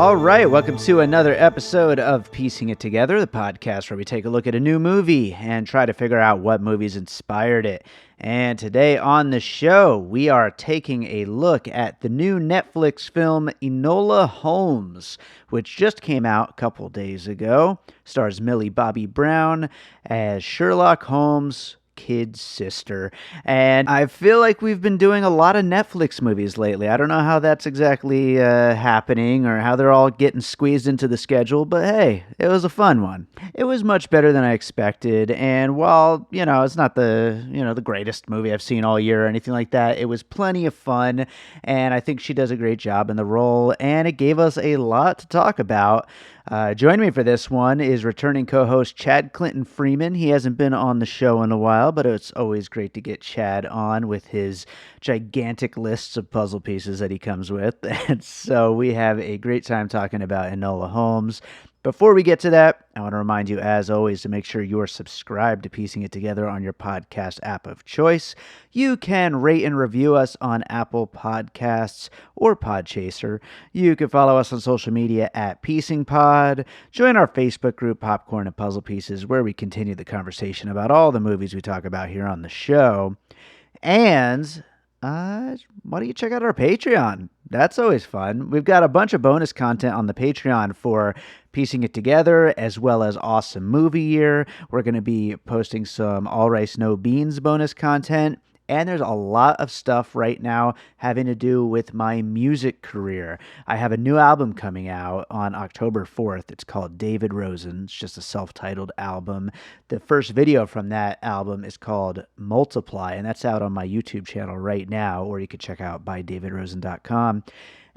All right, welcome to another episode of Piecing It Together, the podcast where we take a look at a new movie and try to figure out what movies inspired it. And today on the show, we are taking a look at the new Netflix film Enola Holmes, which just came out a couple days ago. Stars Millie Bobby Brown as Sherlock Holmes' kid sister. And I feel like we've been doing a lot of Netflix movies lately. I don't know how that's exactly happening or how they're all getting squeezed into the schedule, but hey, it was a fun one. It was much better than I expected, and while, it's not the greatest movie I've seen all year or anything like that, it was plenty of fun, and I think she does a great job in the role, and it gave us a lot to talk about. Joining me for this one is returning co-host Chad Clinton Freeman. He hasn't been on the show in a while, but it's always great to get Chad on with his gigantic lists of puzzle pieces that he comes with. And so we have a great time talking about Enola Holmes. Before we get to that, I want to remind you, as always, to make sure you are subscribed to Piecing It Together on your podcast app of choice. You can rate and review us on Apple Podcasts or Podchaser. You can follow us on social media at PiecingPod. Join our Facebook group, Popcorn and Puzzle Pieces, where we continue the conversation about all the movies we talk about here on the show. And why don't you check out our Patreon? That's always fun. We've got a bunch of bonus content on the Patreon for Piecing It Together, as well as Awesome Movie Year. We're going to be posting some All Rice No Beans bonus content. And there's a lot of stuff right now having to do with my music career. I have a new album coming out on October 4th. It's called David Rosen. It's just a self-titled album. The first video from that album is called Multiply, and that's out on my YouTube channel right now, or you can check out bydavidrosen.com.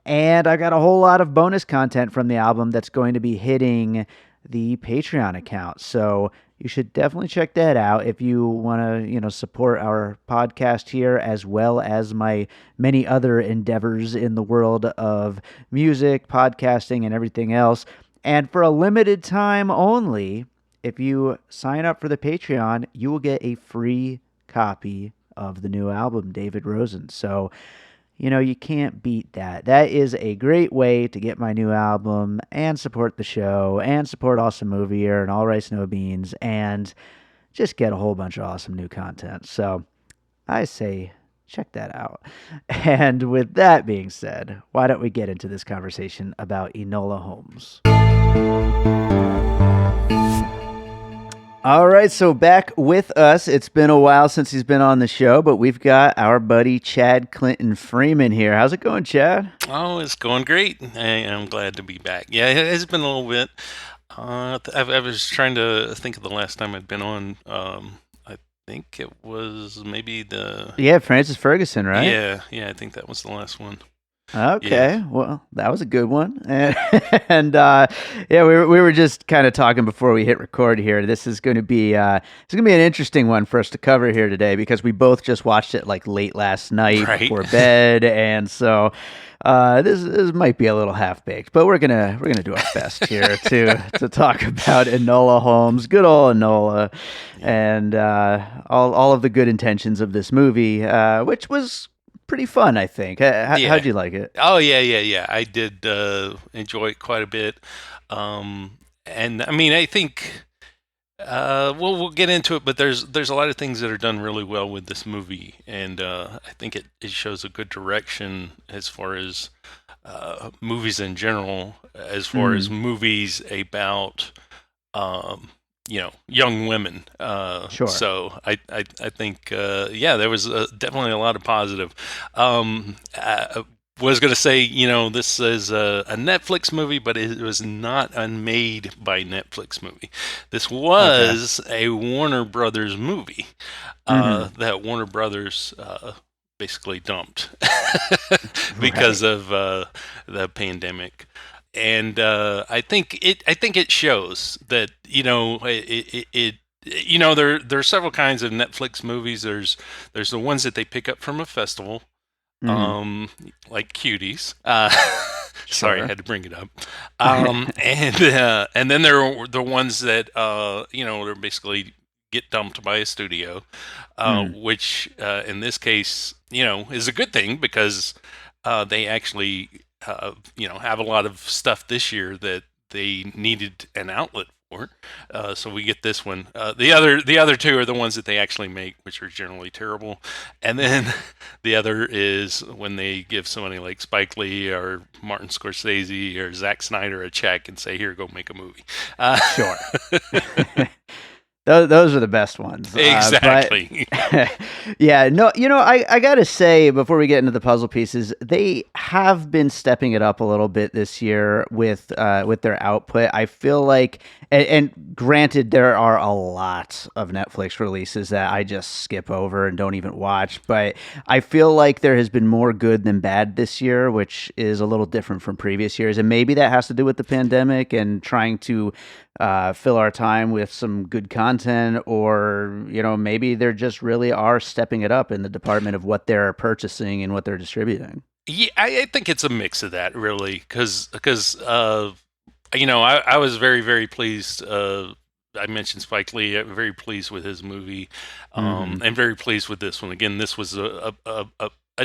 And I got a whole lot of bonus content from the album that's going to be hitting the Patreon account. So you should definitely check that out if you want to, support our podcast here, as well as my many other endeavors in the world of music, podcasting, and everything else. And for a limited time only, if you sign up for the Patreon, you will get a free copy of the new album, David Rosen. So you can't beat that. That is a great way to get my new album and support the show and support Awesome Movie Year and All Rice No Beans and just get a whole bunch of awesome new content. So I say check that out. And with that being said, why don't we get into this conversation about Enola Holmes? All right, so back with us. It's been a while since he's been on the show, but we've got our buddy Chad Clinton Freeman here. How's it going, Chad? Oh, it's going great. I'm glad to be back. Yeah, it's been a little bit. I was trying to think of the last time I'd been on. I think it was maybe Francis Ferguson, right? Yeah, I think that was the last one. Okay, yeah. Well, that was a good one. And we were just kind of talking before we hit record here. This is going to be an interesting one for us to cover here today because we both just watched it like late last night before bed, and so this might be a little half baked, but we're gonna do our best here to talk about Enola Holmes, good old Enola, and all of the good intentions of this movie, which was pretty fun, I think. How'd you like it? Oh, yeah. I did enjoy it quite a bit. And I mean, I think we'll get into it, but there's a lot of things that are done really well with this movie, and I think it shows a good direction as far as movies in general, as far as movies about young women. Sure. So I think, there was definitely a lot of positive. I was going to say, this is a Netflix movie, but it was not a made by Netflix movie. This was a Warner Brothers movie that Warner Brothers basically dumped because of the pandemic. And I think it shows that there are several kinds of Netflix movies. There's the ones that they pick up from a festival, like Cuties. Sorry, I had to bring it up. And then there are the ones that they're basically get dumped by a studio, which in this case is a good thing because they actually have a lot of stuff this year that they needed an outlet for. So we get this one. The other two are the ones that they actually make, which are generally terrible. And then the other is when they give somebody like Spike Lee or Martin Scorsese or Zack Snyder a check and say, "Here, go make a movie." Sure. Those are the best ones. Exactly. Yeah, no, I gotta say, before we get into the puzzle pieces, they have been stepping it up a little bit this year with their output. I feel like, and granted, there are a lot of Netflix releases that I just skip over and don't even watch, but I feel like there has been more good than bad this year, which is a little different from previous years, and maybe that has to do with the pandemic and trying to fill our time with some good content, or maybe they're just really are stepping it up in the department of what they're purchasing and what they're distributing. Yeah, I think it's a mix of that, really, because I was very, very pleased. I mentioned Spike Lee. I'm very pleased with his movie, and very pleased with this one. Again, this was a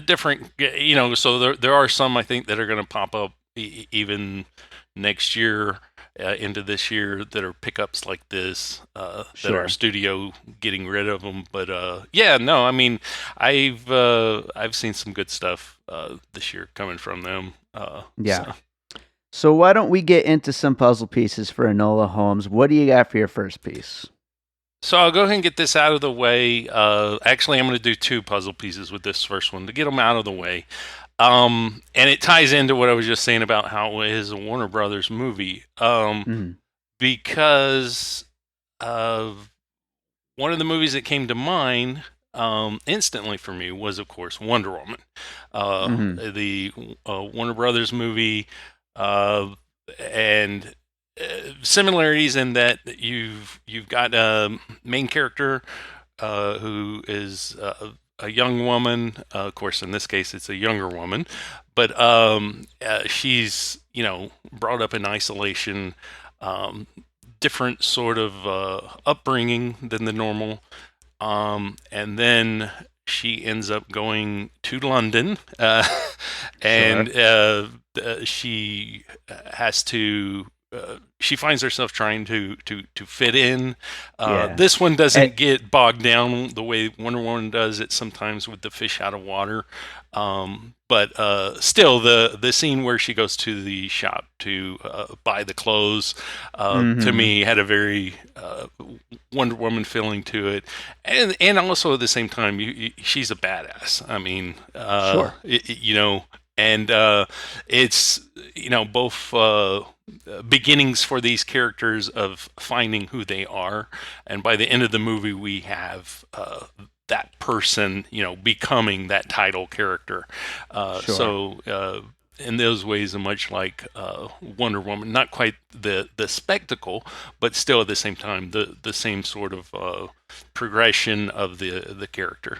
different, So there are some, I think, that are going to pop up even next year. Into this year that are pickups like this, that are studio getting rid of them. But yeah, no, I mean, I've seen some good stuff this year coming from them. Yeah. So why don't we get into some puzzle pieces for Enola Holmes? What do you got for your first piece? So I'll go ahead and get this out of the way. Actually, I'm going to do two puzzle pieces with this first one to get them out of the way. And it ties into what I was just saying about how it is a Warner Brothers movie. Because one of the movies that came to mind instantly for me was, of course, Wonder Woman. The Warner Brothers movie, and similarities in that you've got a main character who is a young woman. Of course, in this case, it's a younger woman, but she's brought up in isolation, different sort of upbringing than the normal, and then she ends up going to London, and she has to. She finds herself trying to fit in. This one doesn't get bogged down the way Wonder Woman does it sometimes with the fish out of water. But still, the scene where she goes to the shop to buy the clothes, to me, had a very Wonder Woman feeling to it. And also at the same time, she's a badass. I mean, sure. And it's both beginnings for these characters of finding who they are, and by the end of the movie we have that person becoming that title character. So in those ways, much like Wonder Woman, not quite the spectacle, but still at the same time the same sort of progression of the character.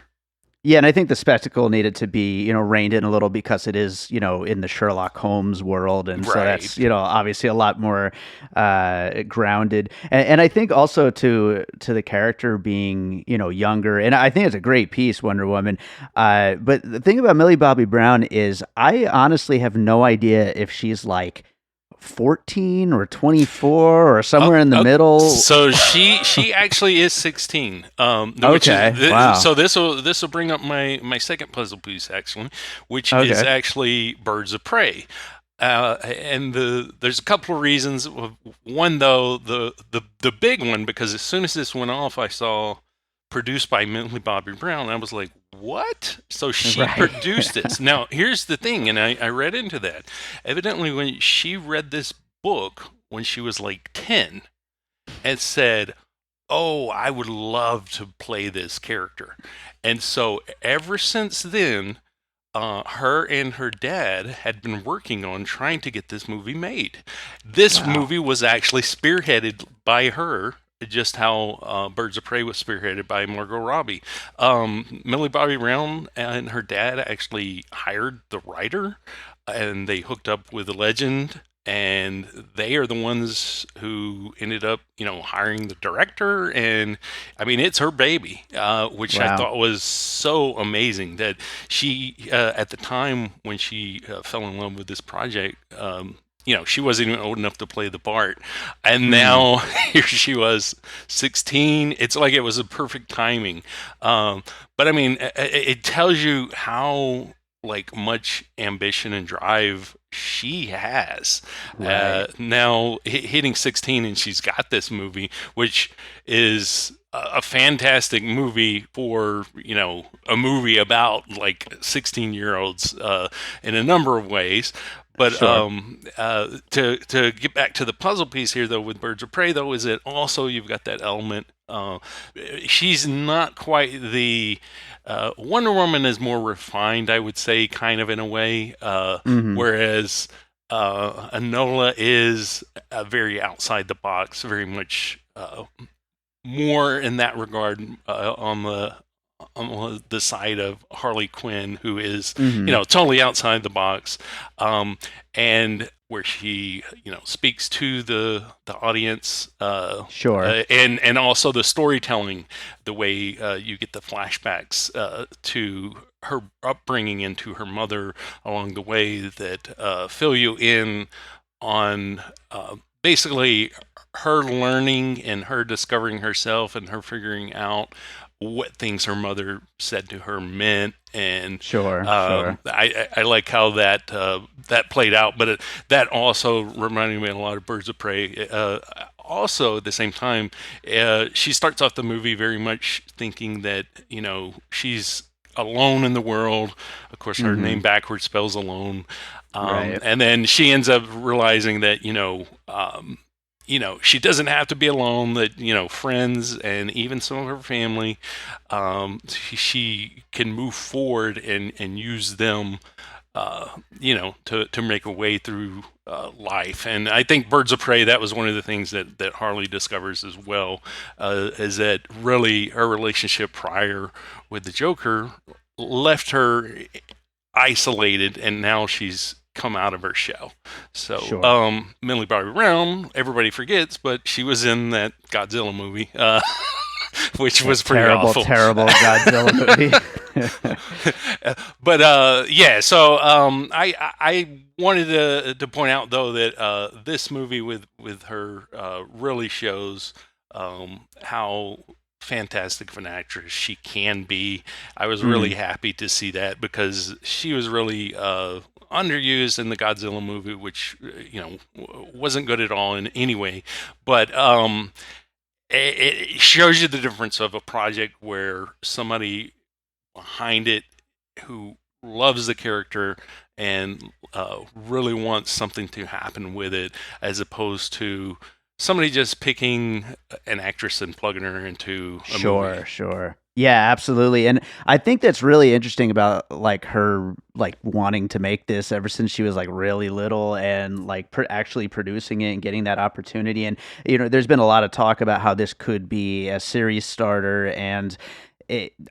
Yeah, and I think the spectacle needed to be, reined in a little because it is, in the Sherlock Holmes world, and so that's, obviously a lot more grounded. And I think also to the character being, younger, and I think it's a great piece, Wonder Woman. But the thing about Millie Bobby Brown is, I honestly have no idea if she's like 14 or 24 or somewhere in the middle. So she actually is 16. Okay. Wow. So this will bring up my second puzzle piece, actually, which is actually Birds of Prey. And there's a couple of reasons. One, though, the big one, because as soon as this went off, I saw produced by Millie Bobby Brown. I was like, what? So she produced this. Now, here's the thing, and I read into that. Evidently, when she read this book when she was like 10, and said, oh, I would love to play this character. And so ever since then, her and her dad had been working on trying to get this movie made. This movie was actually spearheaded by her, just how Birds of Prey was spearheaded by Margot Robbie. Millie Bobby Brown and her dad actually hired the writer, and they hooked up with a legend, and they are the ones who ended up, hiring the director. And I mean, it's her baby, which I Wow. thought was so amazing that she, at the time when she fell in love with this project, she wasn't even old enough to play the part. And Mm, now here she was, 16. It's like it was a perfect timing. But I mean, it tells you how like much ambition and drive she has. right. Now hitting 16, and she's got this movie, which is a fantastic movie for a movie about like 16-year-olds in a number of ways. But Sure. to get back to the puzzle piece here, though, with Birds of Prey, though, is that also you've got that element. She's not quite the Wonder Woman is more refined, I would say, kind of in a way, Hmm. whereas Enola is very outside the box, very much more in that regard on the side of Harley Quinn, who is Hmm. totally outside the box, and where she speaks to the audience, Sure. and also the storytelling, the way you get the flashbacks to her upbringing and to her mother along the way that fill you in on basically her learning and her discovering herself and her figuring out what things her mother said to her meant. And Sure. Sure. I like how that played out, but that also reminded me a lot of Birds of Prey. Also, at the same time, she starts off the movie very much thinking that she's alone in the world. Of course, her Hmm. name backwards spells alone. Right. And then she ends up realizing that she doesn't have to be alone. That friends and even some of her family, she can move forward and use them, to make a way through life. And I think Birds of Prey, that was one of the things that Harley discovers as well, is that really her relationship prior with the Joker left her isolated, and now she's come out of her shell. So, Sure. Millie Bobby Brown, everybody forgets, but she was in that Godzilla movie, which was That pretty terrible, awful. terrible Godzilla movie. But yeah, so I wanted to point out though that this movie with her really shows how fantastic of an actress she can be. I was really Mm, happy to see that because she was really underused in the Godzilla movie, which wasn't good at all in any way. But it shows you the difference of a project where somebody behind it who loves the character and really wants something to happen with it, as opposed to somebody just picking an actress and plugging her into a movie. sure, sure. Yeah, absolutely. And I think that's really interesting about like her like wanting to make this ever since she was like really little and like actually producing it and getting that opportunity. And there's been a lot of talk about how this could be a series starter and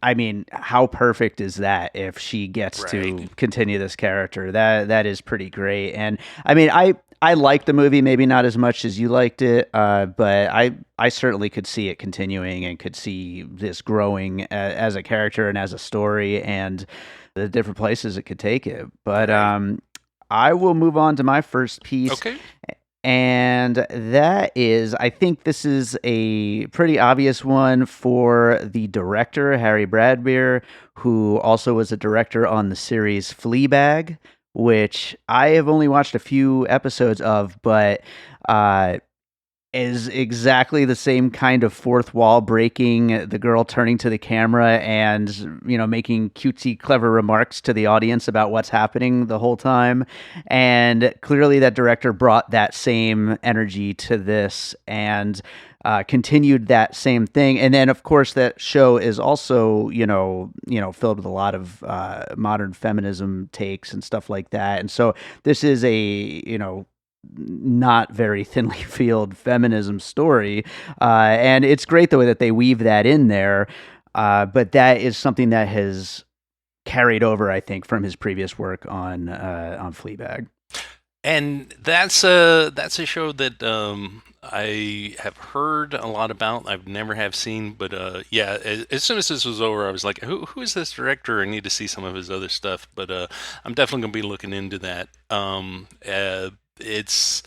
I mean, how perfect is that if she gets Right. to continue this character? That is pretty great. And I mean, I like the movie, maybe not as much as you liked it, but I certainly could see it continuing and could see this growing as a character and as a story and the different places it could take it. But Right. I will move on to my first piece, Okay. and that is, I think this is a pretty obvious one for the director, Harry Bradbeer, who also was a director on the series Fleabag, which I have only watched a few episodes of, but uh, is exactly the same kind of fourth wall breaking, the girl turning to the camera and, making cutesy, clever remarks to the audience about what's happening the whole time. And clearly that director brought that same energy to this and continued that same thing. And then, of course, that show is also, filled with a lot of modern feminism takes and stuff like that. And so this is a, not very thinly veiled feminism story. And it's great the way that they weave that in there. But that is something that has carried over, I think, from his previous work on Fleabag. And that's a show that I have heard a lot about. I've never have seen, but yeah. As soon as this was over, I was like, who is this director? I need to see some of his other stuff. But I'm definitely gonna be looking into that. It's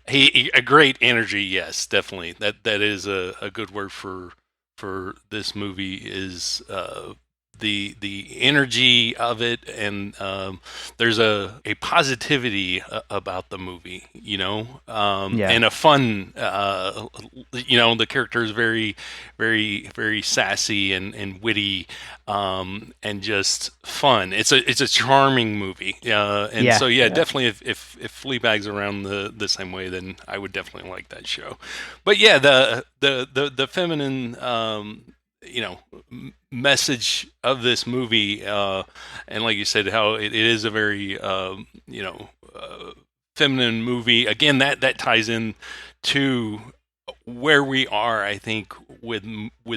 a great energy. Yes, definitely. That is a good word for this movie is the energy of it, and there's a positivity about the movie, Yeah. and a fun. The character is very, very, very sassy and witty, and just fun. It's a charming movie, and Yeah. so yeah, Yeah. definitely if Fleabag's around the same way, then I would definitely like that show. But yeah, the feminine. You know message of this movie, and like you said, how it is a very feminine movie. Again, that ties in to where we are, I think, with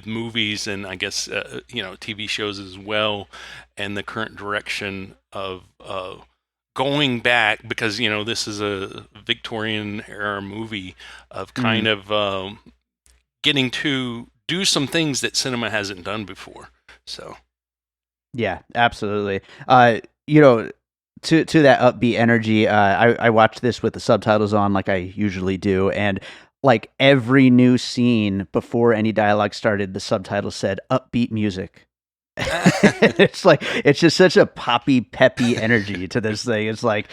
movies, and I guess TV shows as well, and the current direction of going back, because this is a Victorian era movie of kind Mhm. of getting to do some things that cinema hasn't done before. So Yeah, absolutely. You know, to that upbeat energy, I watched this with the subtitles on, like I usually do, and like every new scene before any dialogue started, the subtitles said upbeat music. It's just such a poppy, peppy energy to this thing. It's like,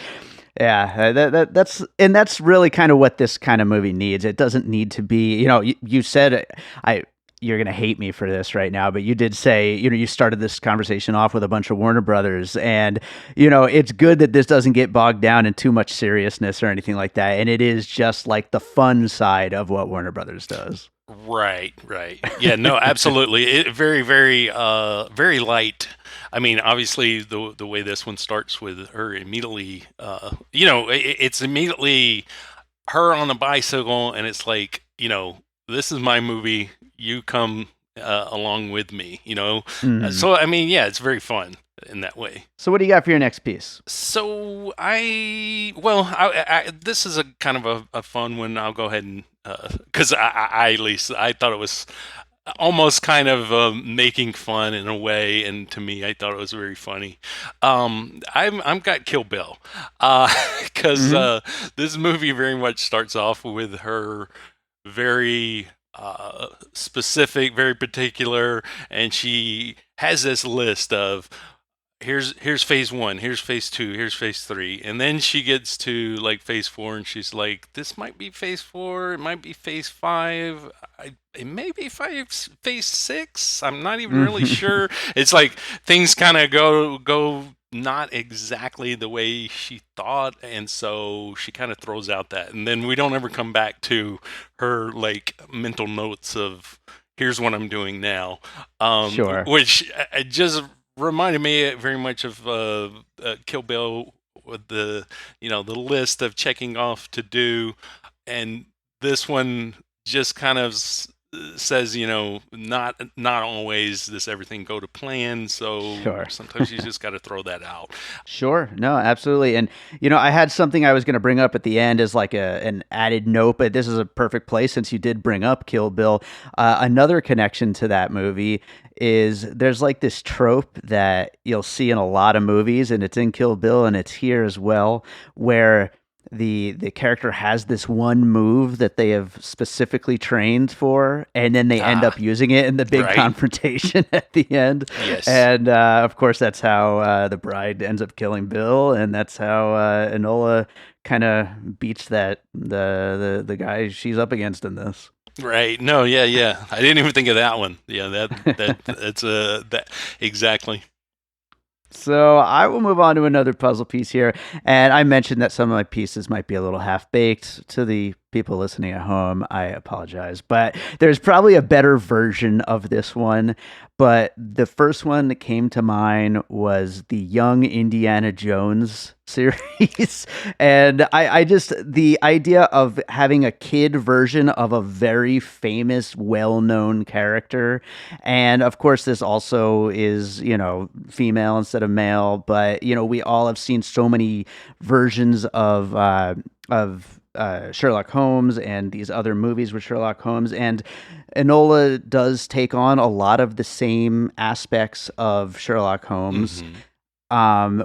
yeah, that's really kind of what this kind of movie needs. It doesn't need to be, you said I you're gonna hate me for this right now, but you did say, you started this conversation off with a bunch of Warner Brothers, and it's good that this doesn't get bogged down in too much seriousness or anything like that, and it is just like the fun side of what Warner Brothers does. right, yeah, no, absolutely, it very, very, very light. I mean, obviously, the way this one starts with her immediately, it's immediately her on a bicycle, and it's like, this is my movie. You come along with me. Mhm. So I mean, yeah, it's very fun in that way. So, what do you got for your next piece? So this is a kind of a fun one. I'll go ahead and because at least I thought it was almost kind of making fun in a way, and to me, I thought it was very funny. I'm got Kill Bill, because Hmm. this movie very much starts off with her very specific, very particular, and she has this list of here's phase one, here's phase two, here's phase three, and then she gets to like phase four, and she's like, this might be phase four, it might be phase five, it may be phase six. I'm not even really sure. It's like things kind of go not exactly the way she thought, and so she kind of throws out that, and then we don't ever come back to her like mental notes of here's what I'm doing now, Sure. which just reminded me very much of Kill Bill with the list of checking off to do, and this one just kind of says, not always does everything go to plan, so Sure. sometimes you just got to throw that out. Sure. No, absolutely. And I had something I was going to bring up at the end as like an added note, but this is a perfect place since you did bring up Kill Bill. Another connection to that movie is there's like this trope that you'll see in a lot of movies, and it's in Kill Bill and it's here as well, where the character has this one move that they have specifically trained for, and then they end Ah, up using it in the big right. confrontation at the end. Yes. And of course, that's how the bride ends up killing Bill, and that's how Enola kind of beats the guy she's up against in this. Right. No, yeah, yeah. I didn't even think of that one. Yeah, that's that exactly. So I will move on to another puzzle piece here, and I mentioned that some of my pieces might be a little half baked to the people listening at home, I apologize, but there's probably a better version of this one. But the first one that came to mind was the Young Indiana Jones series. And I just, the idea of having a kid version of a very famous, well known character. And of course, this also is, female instead of male. But, we all have seen so many versions of Sherlock Holmes and these other movies with Sherlock Holmes. And Enola does take on a lot of the same aspects of Sherlock Holmes. Mm-hmm.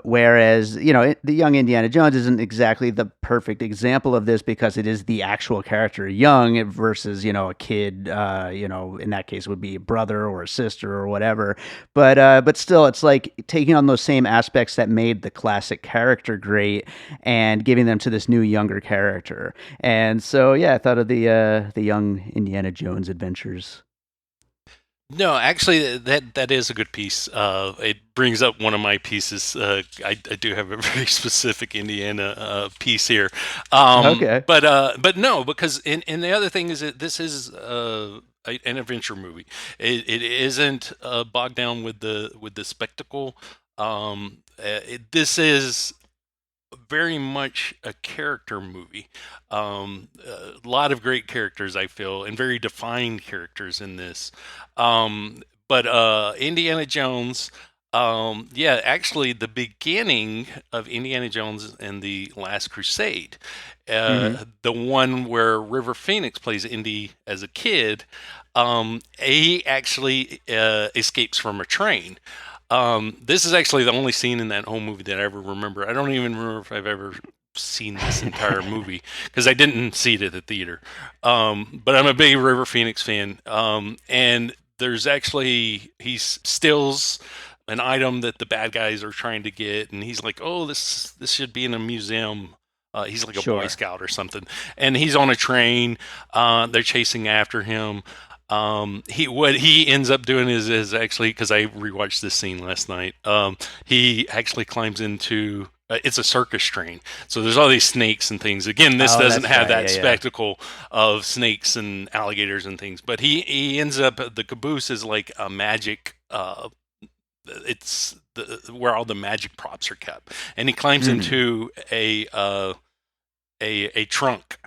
Whereas, the Young Indiana Jones isn't exactly the perfect example of this because it is the actual character young versus, a kid, in that case would be a brother or a sister or whatever. But still, it's like taking on those same aspects that made the classic character great and giving them to this new younger character. And so, yeah, I thought of the Young Indiana Jones adventures. No, actually, that is a good piece. It brings up one of my pieces. I do have a very specific Indiana piece here. Okay. But no, because and the other thing is that this is an adventure movie. It isn't bogged down with the spectacle. This is very much a character movie. A lot of great characters, I feel, and very defined characters in this. But Indiana Jones, yeah, actually, the beginning of Indiana Jones and the Last Crusade, the one where River Phoenix plays Indy as a kid, he actually escapes from a train. This is actually the only scene in that whole movie that I ever remember. I don't even remember if I've ever seen this entire movie because I didn't see it at the theater. But I'm a big River Phoenix fan. And there's actually, he steals an item that the bad guys are trying to get, and he's like, "Oh, this should be in a museum." He's like a Boy Scout or something, and he's on a train. They're chasing after him. What he ends up doing is actually, because I rewatched this scene last night. He actually climbs into it's a circus train, so there's all these snakes and things. Again, this doesn't have that spectacle of snakes and alligators and things, but he ends up, the caboose is like a magic. It's where all the magic props are kept, and he climbs into a trunk.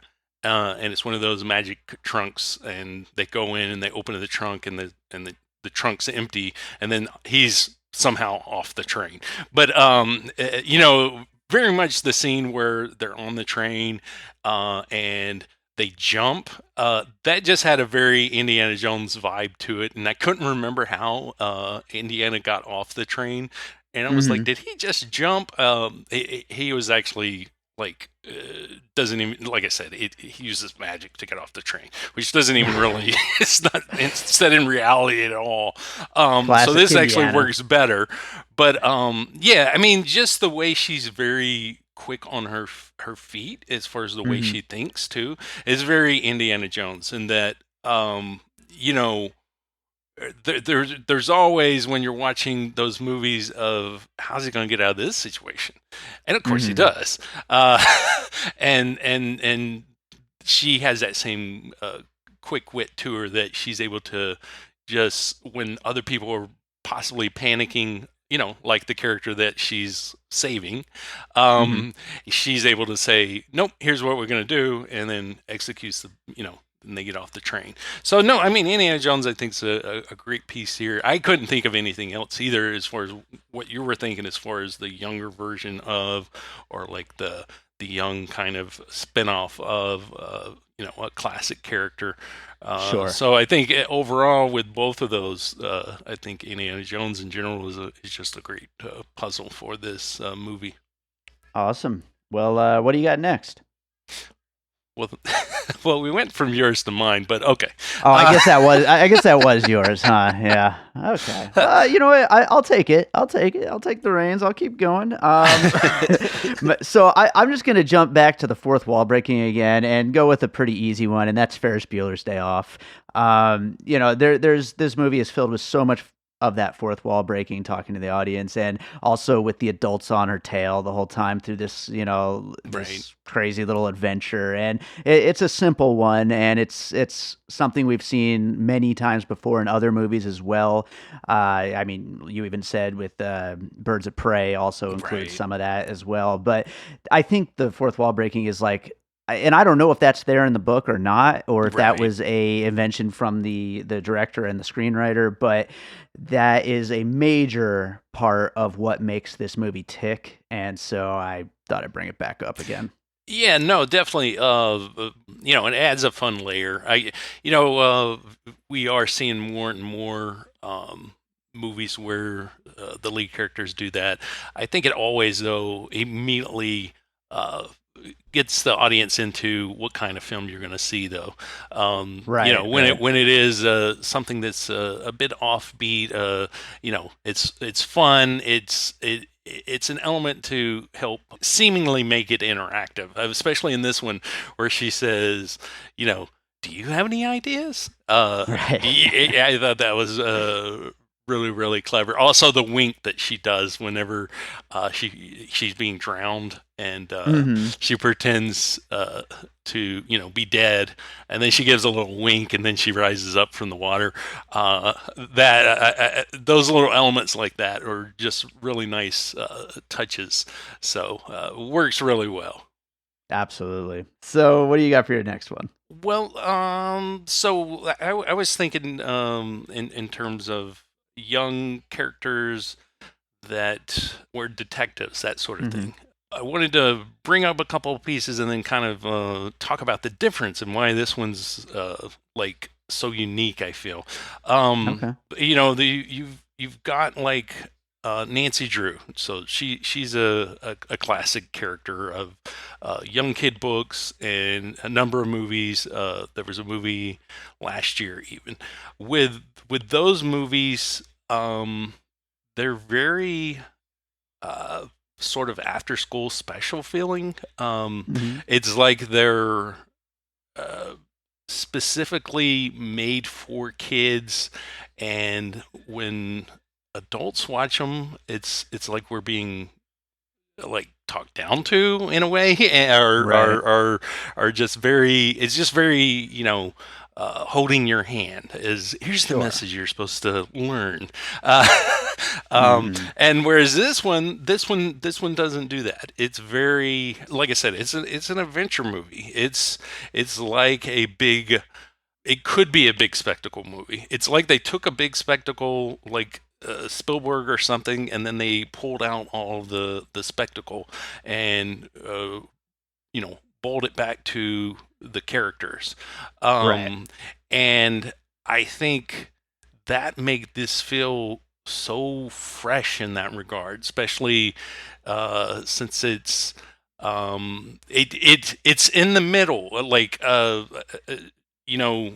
And it's one of those magic trunks, and they go in and they open the trunk, and the trunk's empty, and then he's somehow off the train. But very much the scene where they're on the train and they jump. That just had a very Indiana Jones vibe to it, and I couldn't remember how Indiana got off the train, and I was like, did he just jump? He was actually like doesn't even, like I said, he uses magic to get off the train, which doesn't even really it's set in reality at all. So this actually works better. But yeah, I mean, just the way she's very quick on her feet as far as the way she thinks too is very Indiana Jones, in that there's always, when you're watching those movies, of how's he going to get out of this situation, and of course he does. And she has that same quick wit to her, that she's able to just, when other people are possibly panicking, like the character that she's saving, she's able to say, nope, here's what we're going to do, and then executes and they get off the train. So no, I mean, Indiana Jones, I think, is a great piece here. I couldn't think of anything else either, as far as what you were thinking, as far as the younger version of, or like the young kind of spinoff of a classic character. Sure. So I think overall, with both of those, I think Indiana Jones in general is just a great puzzle for this movie. Awesome. Well, what do you got next? Well, we went from yours to mine, but okay. Oh, I guess that was yours, huh? Yeah. Okay. You know what? I'll take it. I'll take the reins. I'll keep going. So I'm just gonna jump back to the fourth wall breaking again and go with a pretty easy one, and that's Ferris Bueller's Day Off. There's this movie is filled with so much of that fourth wall breaking, talking to the audience, and also with the adults on her tail the whole time through this, Right. this crazy little adventure. And it's a simple one, and it's something we've seen many times before in other movies as well. I mean, you even said with Birds of Prey also includes Right. some of that as well. But I think the fourth wall breaking is like, and I don't know if that's there in the book or not, or if that Right. was a invention from the director and the screenwriter, but that is a major part of what makes this movie tick, and so I thought I'd bring it back up again. Yeah, no, definitely. It adds a fun layer. We are seeing more and more movies where the lead characters do that. I think it always, though, immediately uh, gets the audience into what kind of film you're going to see, though. Right, right. When it is something that's a bit offbeat, it's fun. It's an element to help seemingly make it interactive, especially in this one where she says, do you have any ideas? Right. I thought that was really, really clever. Also, the wink that she does whenever she's being drowned and Mhm. she pretends to be dead, and then she gives a little wink, and then she rises up from the water. Those little elements like that are just really nice touches. So works really well. Absolutely. So, what do you got for your next one? Well, so I was thinking in terms of young characters that were detectives, that sort of Mhm. thing. I wanted to bring up a couple of pieces and then kind of talk about the difference and why this one's like so unique. I feel, Okay. you've got like Nancy Drew, so she's a classic character of young kid books and a number of movies. There was a movie last year even with those movies. They're very uh, sort of after school special feeling. Mhm. It's like they're uh, specifically made for kids, and when adults watch them, it's like we're being like talked down to in a way, Right. are just very. It's just very holding your hand is here's the Sure. message you're supposed to learn. Uh, Mhm. and whereas this one doesn't do that. It's very, like I said, it's an adventure movie. It's like a big. It could be a big spectacle movie. It's like they took a big spectacle like Spielberg or something, and then they pulled out all of the spectacle and boiled it back to the characters. Right. Um, and I think that made this feel so fresh in that regard, especially since it's in the middle, like you know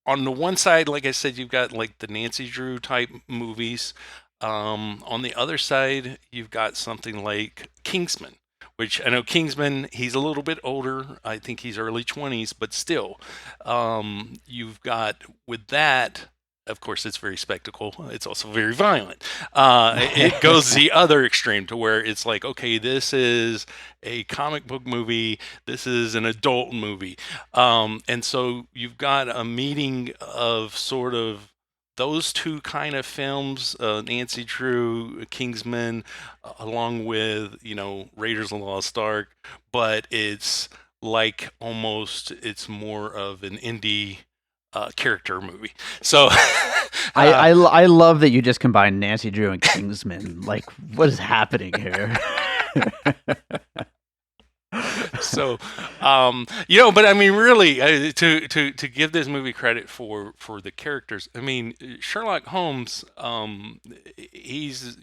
on the one side, like I said, you've got like the Nancy Drew type movies. On the other side, you've got something like Kingsman, which I know Kingsman, he's a little bit older. I think he's early 20s, but still, you've got with that. Of course, it's very spectacle. It's also very violent. It goes the other extreme to where it's like, okay, this is a comic book movie. This is an adult movie. And so you've got a meeting of sort of those two kind of films, Nancy Drew, Kingsman, along with, Raiders of the Lost Ark, but it's like almost it's more of an indie character movie. So, uh, I love that you just combined Nancy Drew and Kingsman. Like, what is happening here? so but I mean, really, to give this movie credit for the characters. I mean, Sherlock Holmes, he's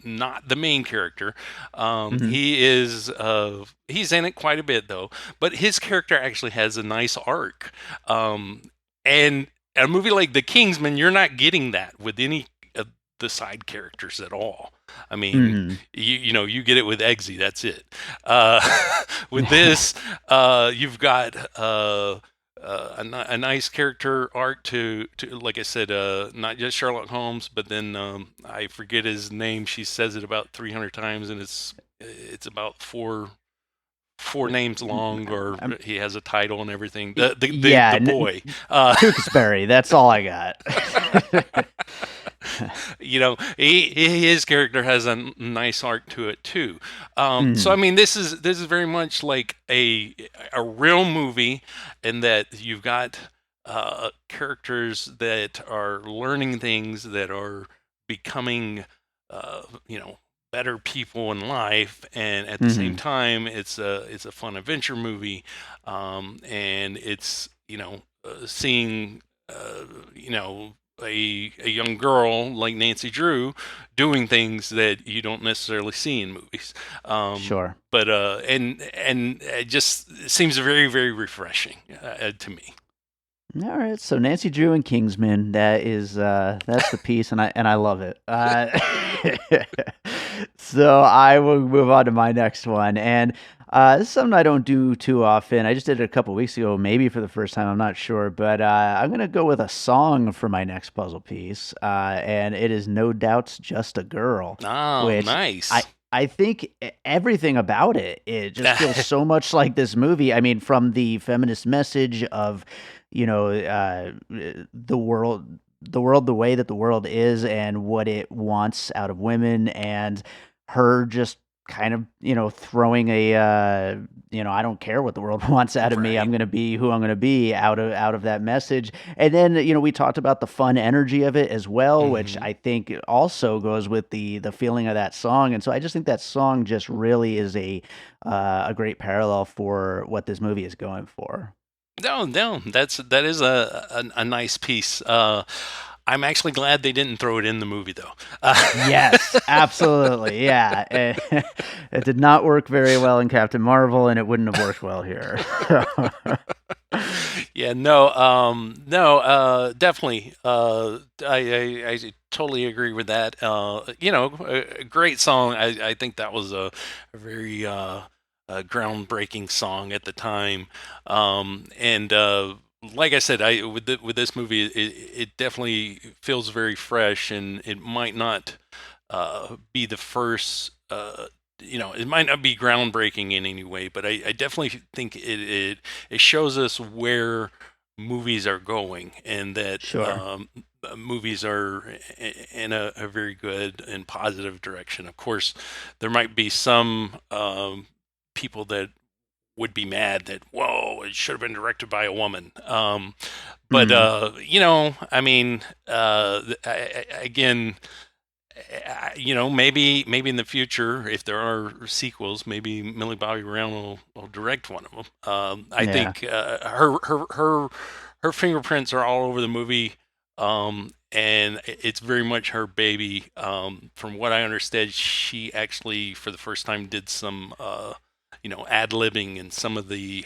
not the main character. Mhm. He's in it quite a bit though, but his character actually has a nice arc. And a movie like The Kingsman, you're not getting that with any of the side characters at all. I mean, Mhm. you get it with Eggsy. That's it. With this, you've got a nice character arc to like I said, not just Sherlock Holmes, but then I forget his name. She says it about 300 times, and it's about four names long, or Um, he has a title and everything. The yeah, boy, Tewksbury. That's all I got. his character has a nice arc to it too. So I Mhm. mean, this is very much like a real movie, in that you've got characters that are learning things, that are becoming, uh, you know, better people in life, and at the same Mhm. time, it's a fun adventure movie, and it's seeing uh, you know a young girl like Nancy Drew doing things that you don't necessarily see in movies. Sure. But and it just seems very, very refreshing to me. All right, so Nancy Drew and Kingsman, that's the piece, and I love it. So I will move on to my next one, and this is something I don't do too often. I just did it a couple weeks ago, maybe for the first time. I'm not sure, but I'm gonna go with a song for my next puzzle piece, and it is No Doubt's "Just a Girl," Oh, which I. nice. I think everything about it just feels so much like this movie. I mean, from the feminist message of the world the way that the world is and what it wants out of women, and her just kind of throwing I don't care what the world wants out of me, I'm Right. going to be who I'm going to be out of that message. And then we talked about the fun energy of it as well, which Hmm. I think also goes with the feeling of that song. And so I just think that song just really is a great parallel for what this movie is going for. No, no, that is a nice piece. I'm actually glad they didn't throw it in the movie though. Yes, absolutely. Yeah. It did not work very well in Captain Marvel, and it wouldn't have worked well here. Yeah, no, no, definitely. I totally agree with that. A great song. I think that was a very a groundbreaking song at the time. And like I said, with this movie, it definitely feels very fresh, and it might not be the first. It might not be groundbreaking in any way, but I definitely think it shows us where movies are going, and that Sure. movies are in a very good and positive direction. Of course, there might be some people that would be mad that, whoa, it should have been directed by a woman. But Mm. I mean, again, maybe in the future, if there are sequels, maybe Millie Bobby Brown will direct one of them. I Yeah. think her fingerprints are all over the movie, and it's very much her baby. From what I understand, she actually, for the first time, did some ad libbing, and some of the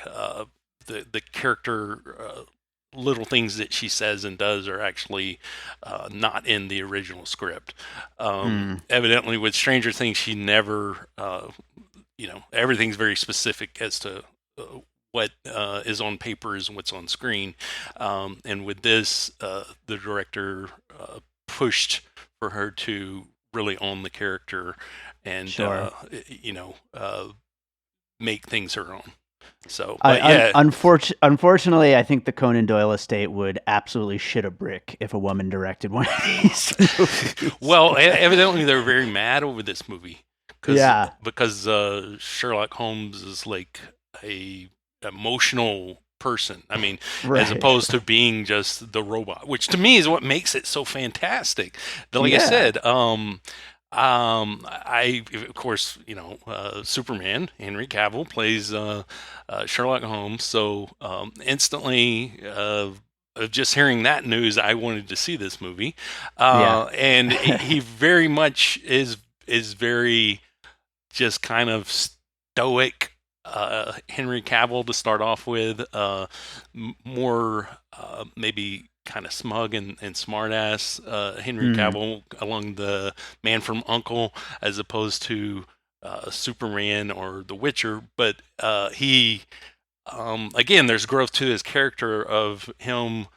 character. Little things that she says and does are actually not in the original script. Mm. Evidently, with Stranger Things, she never, everything's very specific as to what is on paper is what's on screen. And with this, the director pushed for her to really own the character, and Sure. make things her own. So, I, but yeah, unfortunately, I think the Conan Doyle estate would absolutely shit a brick if a woman directed one of these movies. well, evidently they're very mad over this movie because Yeah. Sherlock Holmes is like a emotional person. I mean, as Right. opposed to being just the robot, which to me is what makes it so fantastic. Like I Yeah. said, I of course Superman Henry Cavill plays Sherlock Holmes, so instantly. Of just hearing that news, I wanted to see this movie, Yeah. and he very much is very just kind of stoic. Henry Cavill to start off with, more maybe kind of smug and smartass. Henry Mm. Cavill along the Man from Uncle, as opposed to Superman or The Witcher, but he again, there's growth to his character of him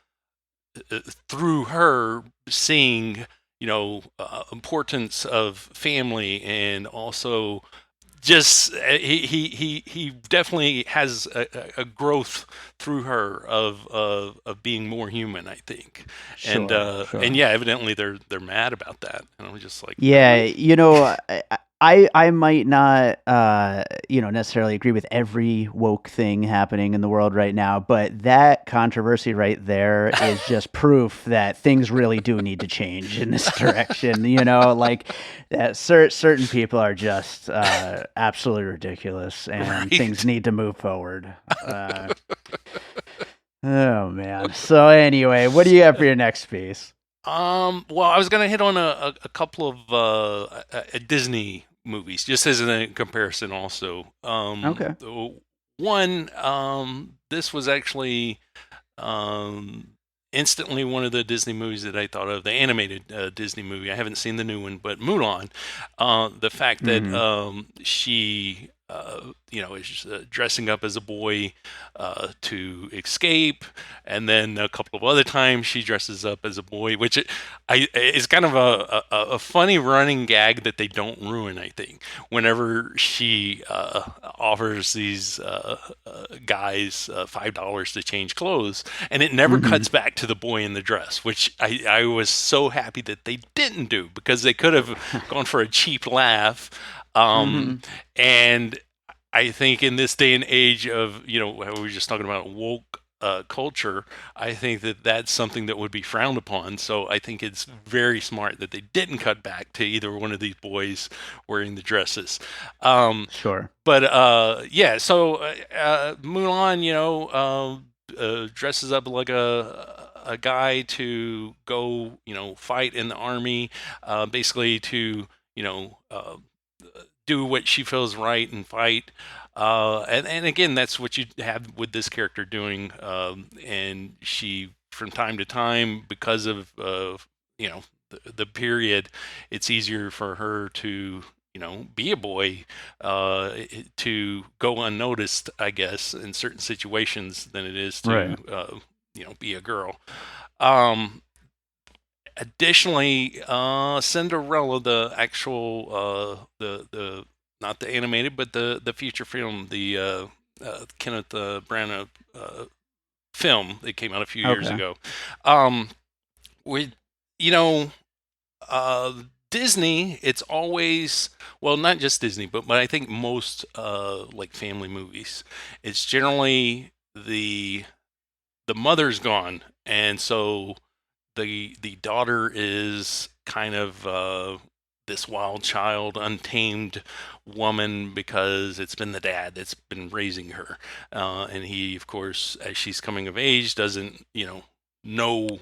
through her seeing, importance of family, and also just he definitely has a growth through her of being more human, I think. Sure, And sure. yeah, evidently they're mad about that, and I'm just like, Yeah, really? I might not necessarily agree with every woke thing happening in the world right now, but that controversy right there is just proof that things really do need to change in this direction. Like that certain people are just absolutely ridiculous, and things Right. need to move forward. Oh man. So anyway, what do you have for your next piece? Well, I was gonna hit on a couple of Disney movies, just as a comparison. Also, Okay. one, this was actually um, instantly one of the Disney movies that I thought of, the animated Disney movie. I haven't seen the new one, but Mulan. The fact that Mm-hmm. she, is dressing up as a boy to escape, and then a couple of other times she dresses up as a boy, which is kind of a funny running gag that they don't ruin. I think whenever she offers these guys $5 to change clothes, and it never Mm-hmm. cuts back to the boy in the dress, which I was so happy that they didn't do, because they could have gone for a cheap laugh. Um, Mm-hmm. and I think in this day and age of, how we were just talking about woke culture, I think that that's something that would be frowned upon. So I think it's very smart that they didn't cut back to either one of these boys wearing the dresses. Um, Sure. but yeah, so Mulan, dresses up like a guy to go, fight in the army, basically to, you know, uh, do what she feels right and fight. And again, that's what you have with this character doing. And she, from time to time, because of the period, it's easier for her to be a boy, to go unnoticed, I guess, in certain situations than it is to Right. be a girl. Um, Additionally, Cinderella, the actual the not the animated, but the feature film, the Kenneth Branagh film that came out a few years Okay. ago. Um, with you know uh, Disney, it's always, well, not just Disney, but I think most like family movies, it's generally the mother's gone, and so the daughter is kind of this wild child, untamed woman, because it's been the dad that's been raising her, and he, of course, as she's coming of age, doesn't know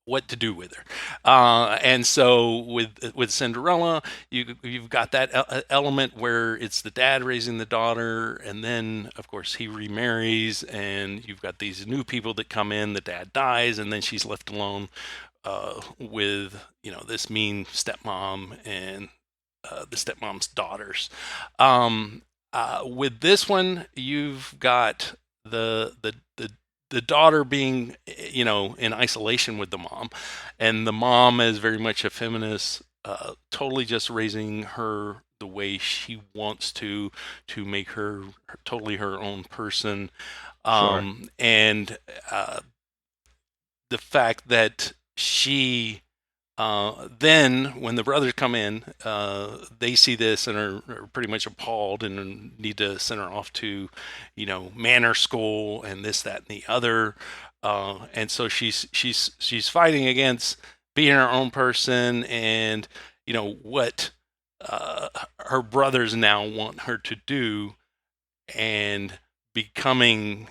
what to do with her. And so with Cinderella, you've got that element where it's the dad raising the daughter, and then of course he remarries, and you've got these new people that come in. The dad dies, and then she's left alone with this mean stepmom and the stepmom's daughters. Um, with this one, you've got the daughter being in isolation with the mom, and the mom is very much a feminist, totally just raising her the way she wants to make her totally her own person. Sure. And the fact that she then, when the brothers come in, they see this and are pretty much appalled and need to send her off to, manor school and this, that, and the other. And so she's fighting against being her own person, and what her brothers now want her to do, and becoming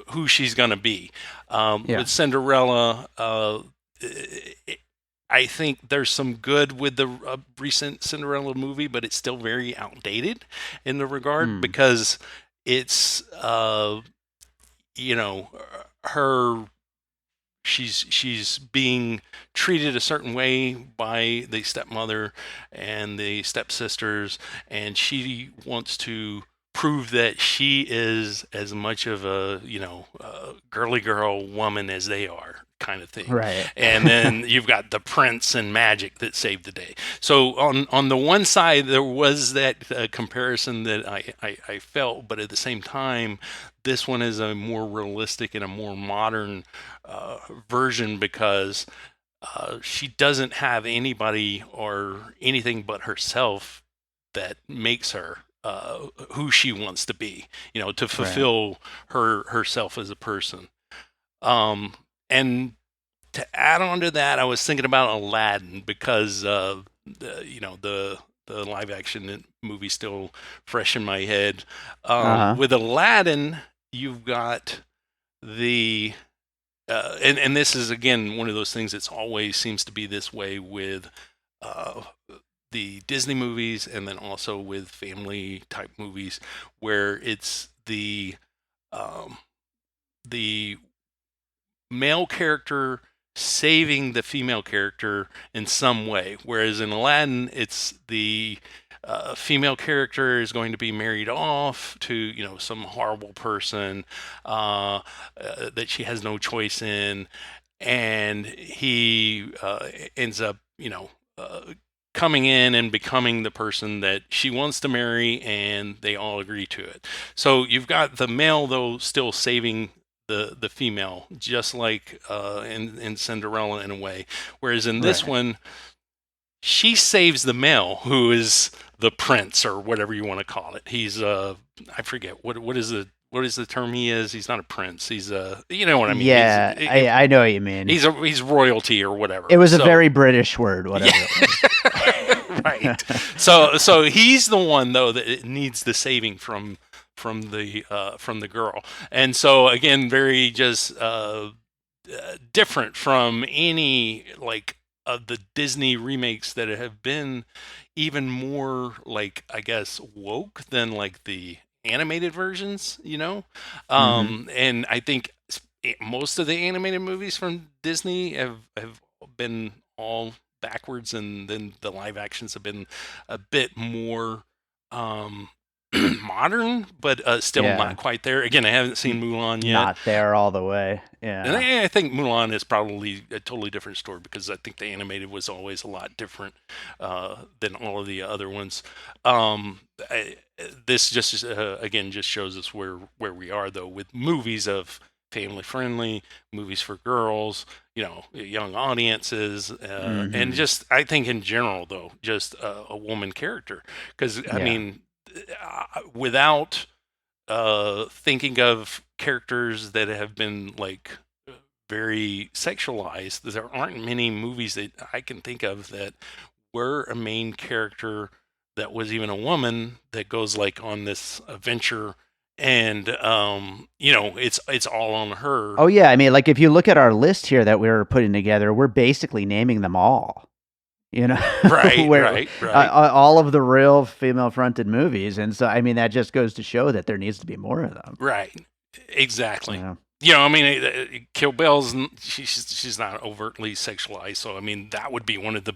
who she's gonna be. Yeah. With Cinderella, I think there's some good with the recent Cinderella movie, but it's still very outdated in the regard, Hmm. because it's you know her she's being treated a certain way by the stepmother and the stepsisters, and she wants to prove that she is as much of a girly girl woman as they are, kind of thing. Right. And then you've got the prince and magic that saved the day. So on the one side there was that comparison that I felt, but at the same time this one is a more realistic and a more modern version, because she doesn't have anybody or anything but herself that makes her who she wants to be, to fulfill herself as a person. And to add on to that, I was thinking about Aladdin, because the live action movie still fresh in my head. With Aladdin, you've got the and this is again one of those things that's always seems to be this way with the Disney movies, and then also with family type movies, where it's the male character saving the female character in some way, whereas in Aladdin it's the female character is going to be married off to some horrible person that she has no choice in, and he ends up coming in and becoming the person that she wants to marry, and they all agree to it. So you've got the male though still saving the female, just like in Cinderella in a way, whereas in this one she saves the male, who is the prince or whatever you want to call it. He's I forget what is the term he is. He's not a prince. He's you know what I mean. Yeah, I know what you mean. He's royalty or whatever. It was a very British word, whatever. Yeah. Right. So he's the one though that needs the saving from the girl. And so again, very just different from any like of the Disney remakes that have been even more like, I guess, woke than like the animated versions, and I think most of the animated movies from Disney have been all backwards, and then the live actions have been a bit more modern, but still not quite there. Again, I haven't seen Mulan yet. Not there all the way. Yeah. And I think Mulan is probably a totally different story, because I think the animated was always a lot different than all of the other ones. This just again just shows us where we are though, with movies of family friendly movies for girls, young audiences, and just I think in general though, just a woman character, because I mean, without thinking of characters that have been like very sexualized, there aren't many movies that I can think of that were a main character that was even a woman that goes like on this adventure, and it's all on her. Oh yeah, I mean, like if you look at our list here that we were putting together, we're basically naming them all. Right, right. All of the real female-fronted movies, and so I mean that just goes to show that there needs to be more of them. Right, exactly. I mean, Kill Bill's she's not overtly sexualized, so I mean that would be one of the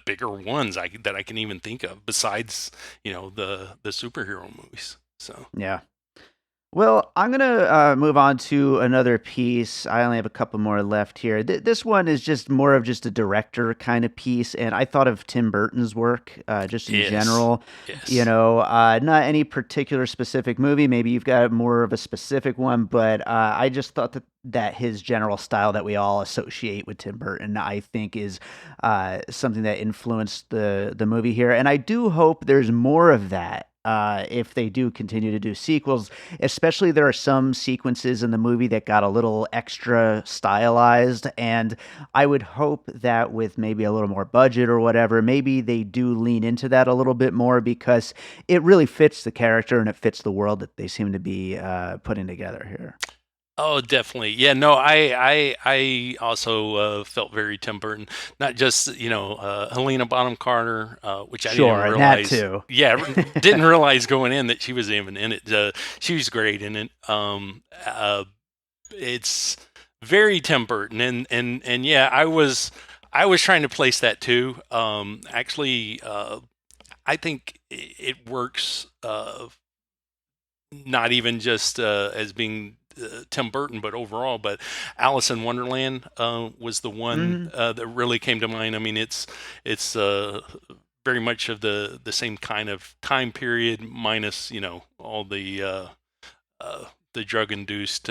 bigger ones that I can even think of, besides the superhero movies. So yeah. Well, I'm going to move on to another piece. I only have a couple more left here. This one is just more of just a director kind of piece, and I thought of Tim Burton's work just in general. Yes. Not any particular specific movie. Maybe you've got more of a specific one, but I just thought that his general style that we all associate with Tim Burton, I think, is something that influenced the movie here, and I do hope there's more of that. If they do continue to do sequels, especially there are some sequences in the movie that got a little extra stylized, and I would hope that with maybe a little more budget or whatever, maybe they do lean into that a little bit more, because it really fits the character and it fits the world that they seem to be putting together here. Oh, definitely. Yeah, no, I also felt very Tim Burton. Not just, Helena Bonham Carter, which I didn't realize. That too. Yeah, didn't realize going in that she was even in it. She was great in it. It's very Tim Burton, and yeah, I was trying to place that too. Actually, I think it works not even just as being Tim Burton, but overall. But Alice in Wonderland was the one Hmm. that really came to mind. I mean, it's very much of the same kind of time period, minus all the drug induced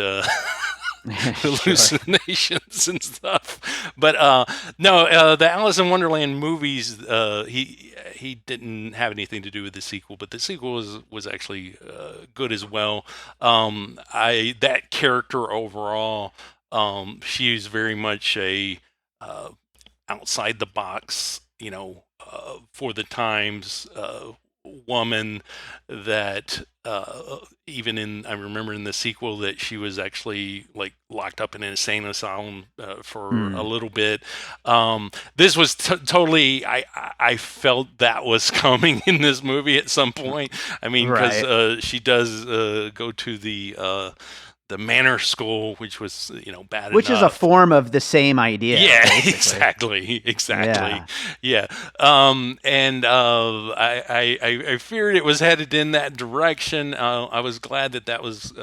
Sure. hallucinations and stuff. But no, the Alice in Wonderland movies, he didn't have anything to do with the sequel, but the sequel was actually good as well. I that character overall, she's very much a uh, outside the box, for the times woman that even in I remember in the sequel that she was actually like locked up in an insane asylum for a Mm, little bit. This was totally I felt that was coming in this movie at some point. I mean, because right. she does go to the manor school, which was bad Which is a enough. form of the same idea, Yeah, basically. exactly. Yeah. Yeah, and I feared it was headed in that direction. I was glad that was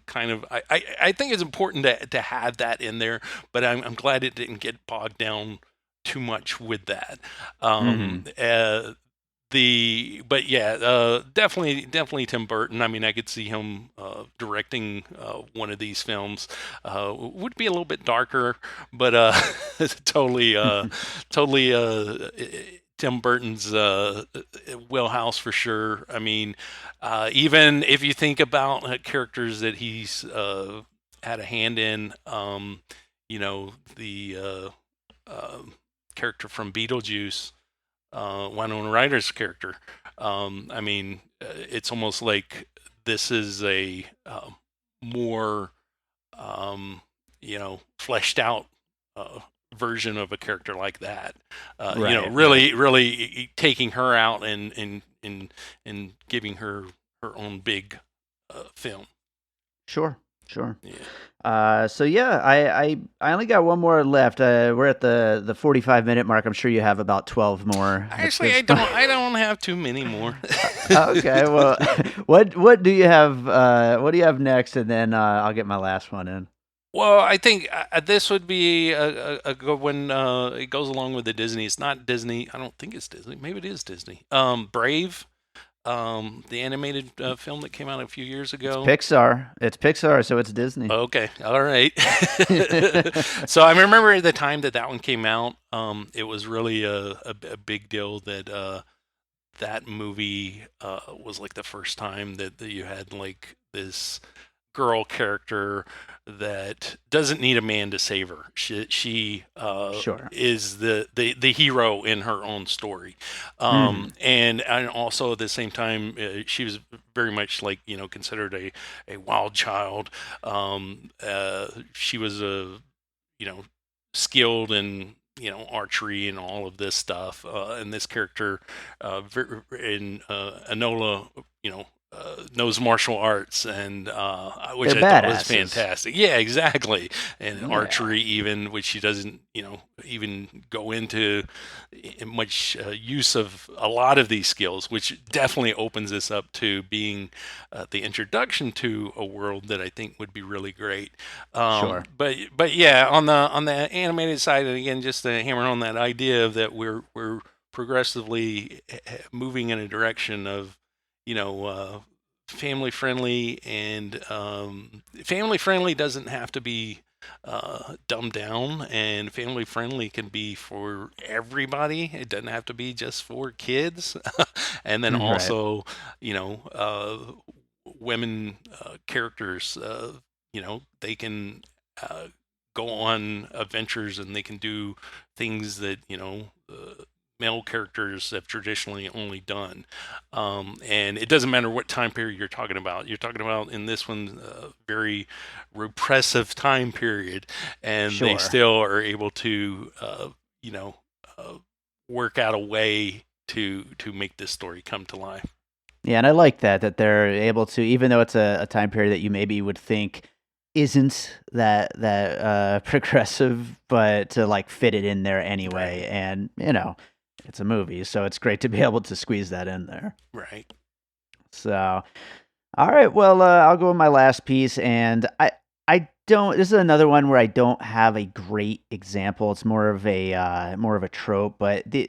kind of. I think it's important to have that in there, but I'm glad it didn't get bogged down too much with that. Hmm. But yeah, definitely Tim Burton. I mean, I could see him directing one of these films. Would be a little bit darker, but totally totally Tim Burton's wheelhouse for sure. I mean, even if you think about characters that he's had a hand in, the character from Beetlejuice, Winona Ryder's character. I mean, it's almost like this is a more, fleshed out version of a character like that. Right, right. Really taking her out and giving her own big film. Sure, sure. Yeah. So yeah, I only got one more left. We're at the 45-minute mark. I'm sure you have about 12 more at Actually, this I point. don't have too many more. Okay, well, what do you have? What do you have next? And then I'll get my last one in. Well, I think this would be a good one. It goes along with the Disney. It's not Disney. I don't think it's Disney. Maybe it is Disney. Brave, the animated film that came out a few years It's ago. Pixar. It's Pixar, so it's Disney. Okay, all right. So I remember at the time that one came out, it was really a big deal that that movie was like the first time that you had like this girl character that doesn't need a man to save her. She Sure. is the hero in her own story, Hmm. and also at the same time she was very much like considered a wild child. She was a you know skilled in archery and all of this stuff, and this character in Enola, knows martial arts, and which They're I thought was badasses. fantastic. Yeah, exactly. And Yeah. archery, even, which she doesn't, even go into much use of a lot of these skills, which definitely opens this up to being the introduction to a world that I think would be really great. Sure. But yeah, on the animated side, and again, just to hammer on that idea of that we're progressively moving in a direction of family friendly, and family friendly doesn't have to be dumbed down, and family friendly can be for everybody. It doesn't have to be just for kids. And then Right. also, women characters, they can go on adventures, and they can do things that male characters have traditionally only done. And it doesn't matter what time period you're talking about. You're talking about in this one very repressive time period, and they Sure. still are able to, you know, uh, work out a way to make this story come to life. Yeah, and I like that they're able to, even though it's a time period that you maybe would think isn't that progressive, but to like fit it in there anyway. Right. And it's a movie, so it's great to be able to squeeze that in there. Right. So All right, well, I'll go with my last piece, and I don't. This is another one where I don't have a great example. It's more of a trope, but the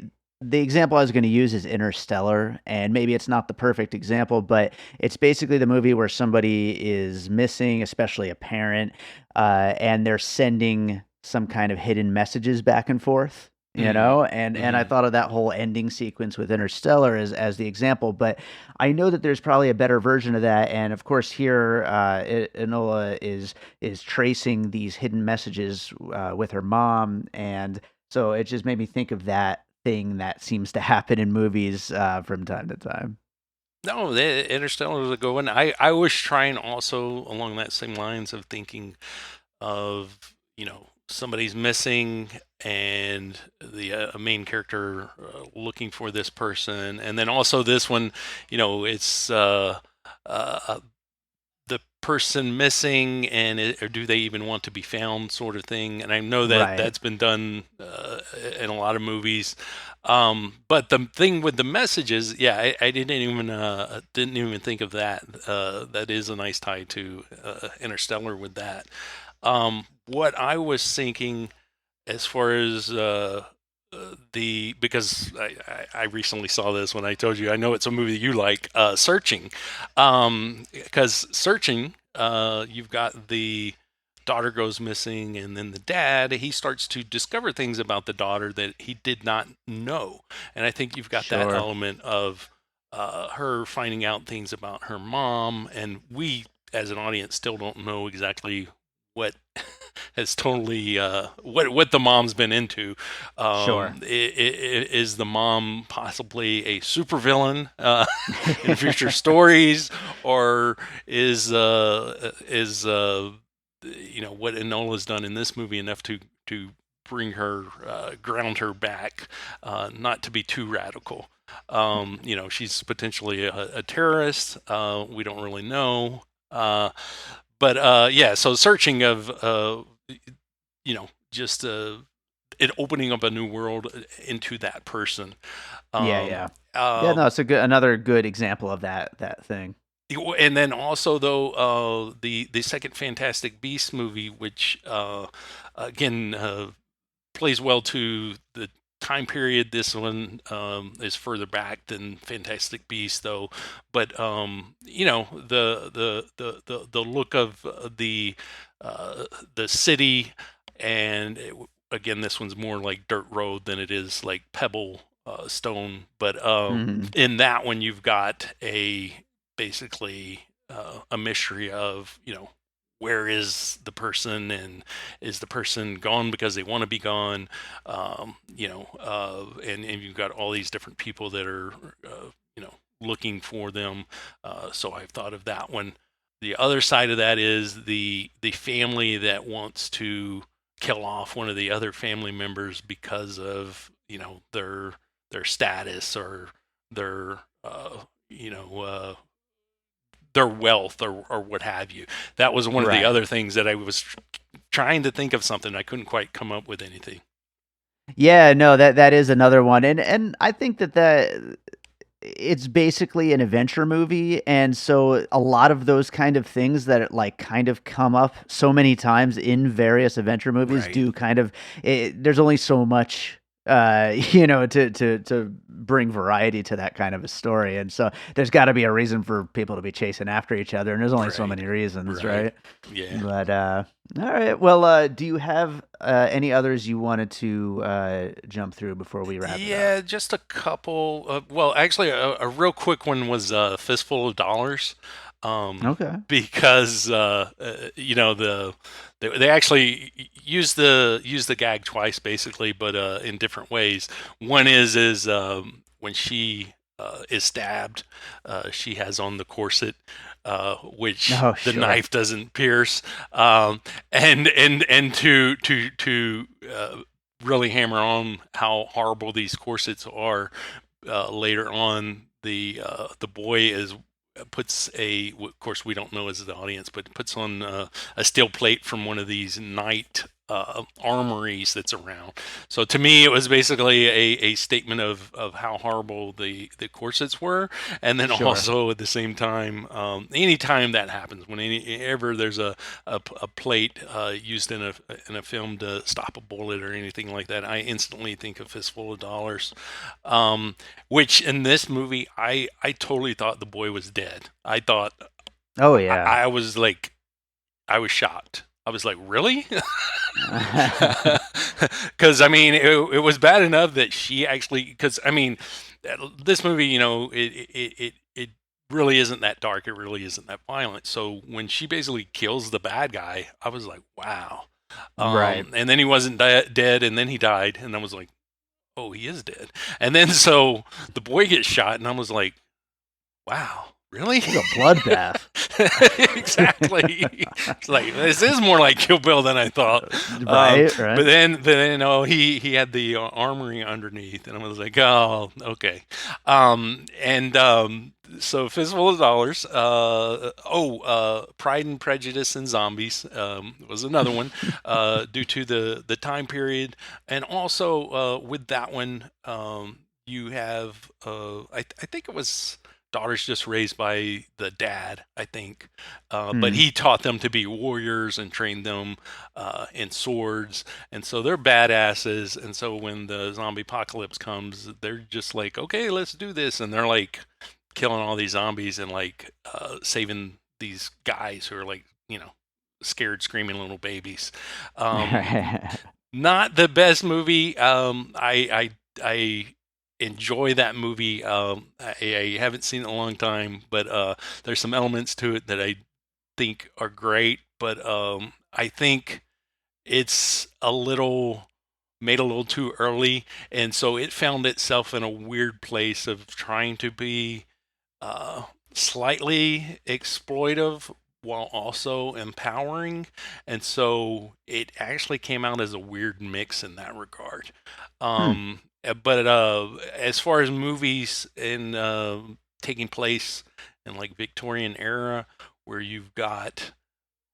example I was going to use is Interstellar, and maybe it's not the perfect example, but it's basically the movie where somebody is missing, especially a parent, and they're sending some kind of hidden messages back and forth. You Mm, know, and I hmm. thought of that whole ending sequence with Interstellar as the example, but I know that there's probably a better version of that, and of course here, Enola is tracing these hidden messages with her mom, and so it just made me think of that thing that seems to happen in movies from time to time. No, the Interstellar was a good one. I was trying also along that same lines of thinking of, somebody's missing and the main character looking for this person, and then also this one, it's uh, the person missing, and or do they even want to be found, sort of thing. And I know that Right. that's been done in a lot of movies. But the thing with the messages, yeah, I didn't even think of that. That is a nice tie to Interstellar with that. What I was thinking, as far as the because I recently saw this when I told you I know it's a movie you like, Searching, because Searching, you've got the daughter goes missing, and then the dad, he starts to discover things about the daughter that he did not know. And I think you've got that Sure. element of her finding out things about her mom, and we as an audience still don't know exactly what has totally what the mom's been into. Sure. Is the mom possibly a supervillain in future stories, or is what Enola's done in this movie enough to bring her, ground her back, not to be too radical. She's potentially a terrorist. We don't really know. But yeah, so searching of just it opening up a new world into that person. Yeah, Um, yeah. Yeah, no, um, it's another good example of that thing. and then also though, the second Fantastic Beast movie, which again plays well to the time period. This one is further back than Fantastic Beasts, though. But the look of the city, and again, this one's more like dirt road than it is like pebble stone. But Hmm. in that one, you've got a basically a mystery of, where is the person, and is the person gone because they want to be gone. And you've got all these different people that are looking for them. So I've thought of that one. The other side of that is the family that wants to kill off one of the other family members because of, their status, or their you know their wealth, or what have you. That was one of the Right. other things that I was trying to think of something. I couldn't quite come up with anything. Yeah, no, that is another one, and I think that it's basically an adventure movie, and so a lot of those kind of things that like kind of come up so many times in various adventure movies Right. do kind of there's only so much to bring variety to that kind of a story, and so there's got to be a reason for people to be chasing after each other, and there's only so Right. many reasons, Right. right? Yeah. But all right, well, do you have any others you wanted to jump through before we wrap it up? Yeah, just a couple. Well, actually, a real quick one was Fistful of Dollars, Okay. because they actually use the gag twice, basically, but in different ways. One is when she is stabbed, she has on the corset, which Oh, the sure. knife doesn't pierce, and to really hammer on how horrible these corsets are. Later on, the boy is puts of course we don't know as the audience, but puts on a steel plate from one of these night armories that's around. So to me, it was basically a statement of how horrible the corsets were, and then Sure. also at the same time, anytime that happens, whenever there's a plate used in a film to stop a bullet or anything like that, I instantly think of Fistful of Dollars. Um, which in this movie, I totally thought the boy was dead. I thought Oh yeah. I was like I was shocked. I was like, really? Because I mean, it was bad enough that she actually. Because I mean, this movie, it really isn't that dark. It really isn't that violent. So when she basically kills the bad guy, I was like, wow. Right. And then he wasn't dead, and then he died, and I was like, oh, he is dead. And then so the boy gets shot, and I was like, wow. Really? It's a bloodbath. Exactly. It's like this is more like Kill Bill than I thought. Right. But then, he had the armory underneath, and I was like, oh, okay. So Fistful of Dollars. Pride and Prejudice and Zombies was another one, due to the time period, and also with that one, you have I think it was daughters just raised by the dad, I think. But Hmm. he taught them to be warriors and trained them in swords. And so they're badasses. And so when the zombie apocalypse comes, they're just like, okay, let's do this. And they're like killing all these zombies and like saving these guys who are like, scared, screaming little babies. Um, Not the best movie. I enjoy that movie. I haven't seen it in a long time, but there's some elements to it that I think are great. But I think it's a little made a little too early, and so it found itself in a weird place of trying to be uh, slightly exploitive while also empowering. And so it actually came out as a weird mix in that regard. Hmm. But as far as movies in taking place in like Victorian era, where you've got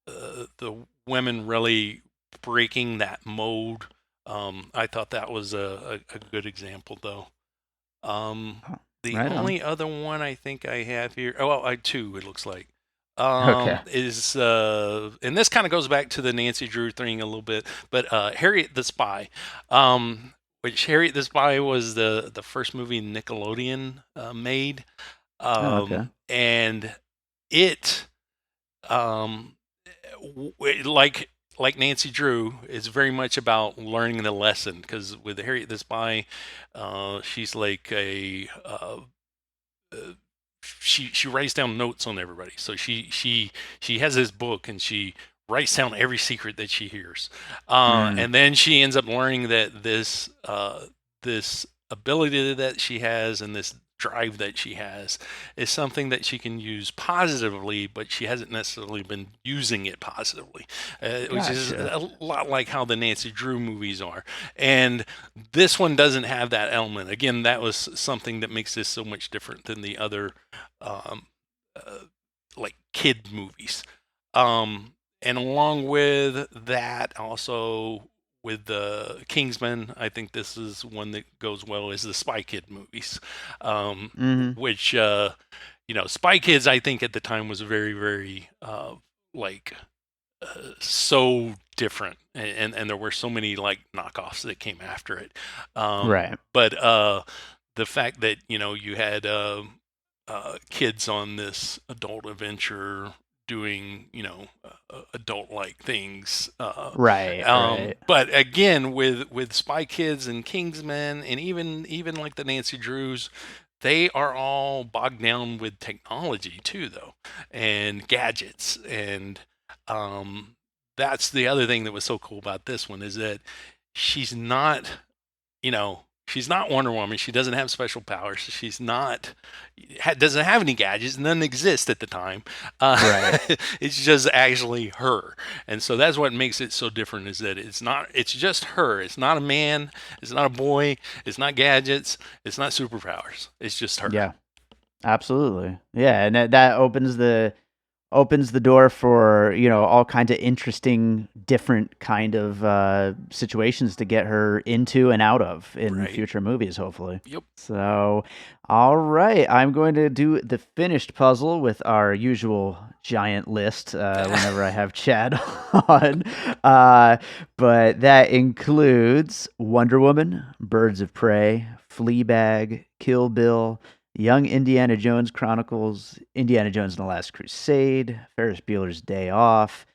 the women really breaking that mold, I thought that was a good example, though. Um, the Right on. only other one I think I have here, I two, it looks like, Okay. is and this kind of goes back to the Nancy Drew thing a little bit, but Harriet the Spy, which Harriet the Spy was the first movie Nickelodeon made, Oh, okay. and it um, like Nancy Drew, is very much about learning the lesson. Because with Harriet the Spy, she's like uh, she writes down notes on everybody. So she has this book and she writes down every secret that she hears, Mm. and then she ends up learning that this ability that she has and this drive that she has is something that she can use positively, but she hasn't necessarily been using it positively, which is Gotcha. a lot like how the Nancy Drew movies are. And this one doesn't have that element. Again, that was something that makes this so much different than the other um, uh, like kid movies. And along with that, also with the Kingsman, I think this is one that goes well is the Spy Kid movies, Hmm. which Spy Kids I think at the time was very very like so different, and there were so many like knockoffs that came after it. Right. But the fact that you had kids on this adult adventure doing adult like things, Right. Right. but again with Spy Kids and Kingsman and even like the Nancy Drews, they are all bogged down with technology too, though, and gadgets. And um, that's the other thing that was so cool about this one is that she's not, she's not Wonder Woman. She doesn't have special powers. She's not, doesn't have any gadgets. None exist at the time. Right. It's just actually her, and so that's what makes it so different. Is that it's not. It's just her. It's not a man. It's not a boy. It's not gadgets. It's not superpowers. It's just her. Yeah. Absolutely. Yeah, and that opens opens the door for all kinds of interesting different kind of situations to get her into and out of in Right. future movies, hopefully. Yep. So all right, I'm going to do the finished puzzle with our usual giant list whenever I have Chad on, uh, but that includes Wonder Woman, Birds of Prey, Fleabag, Kill Bill, Young Indiana Jones Chronicles, Indiana Jones and the Last Crusade, Ferris Bueller's Day Off,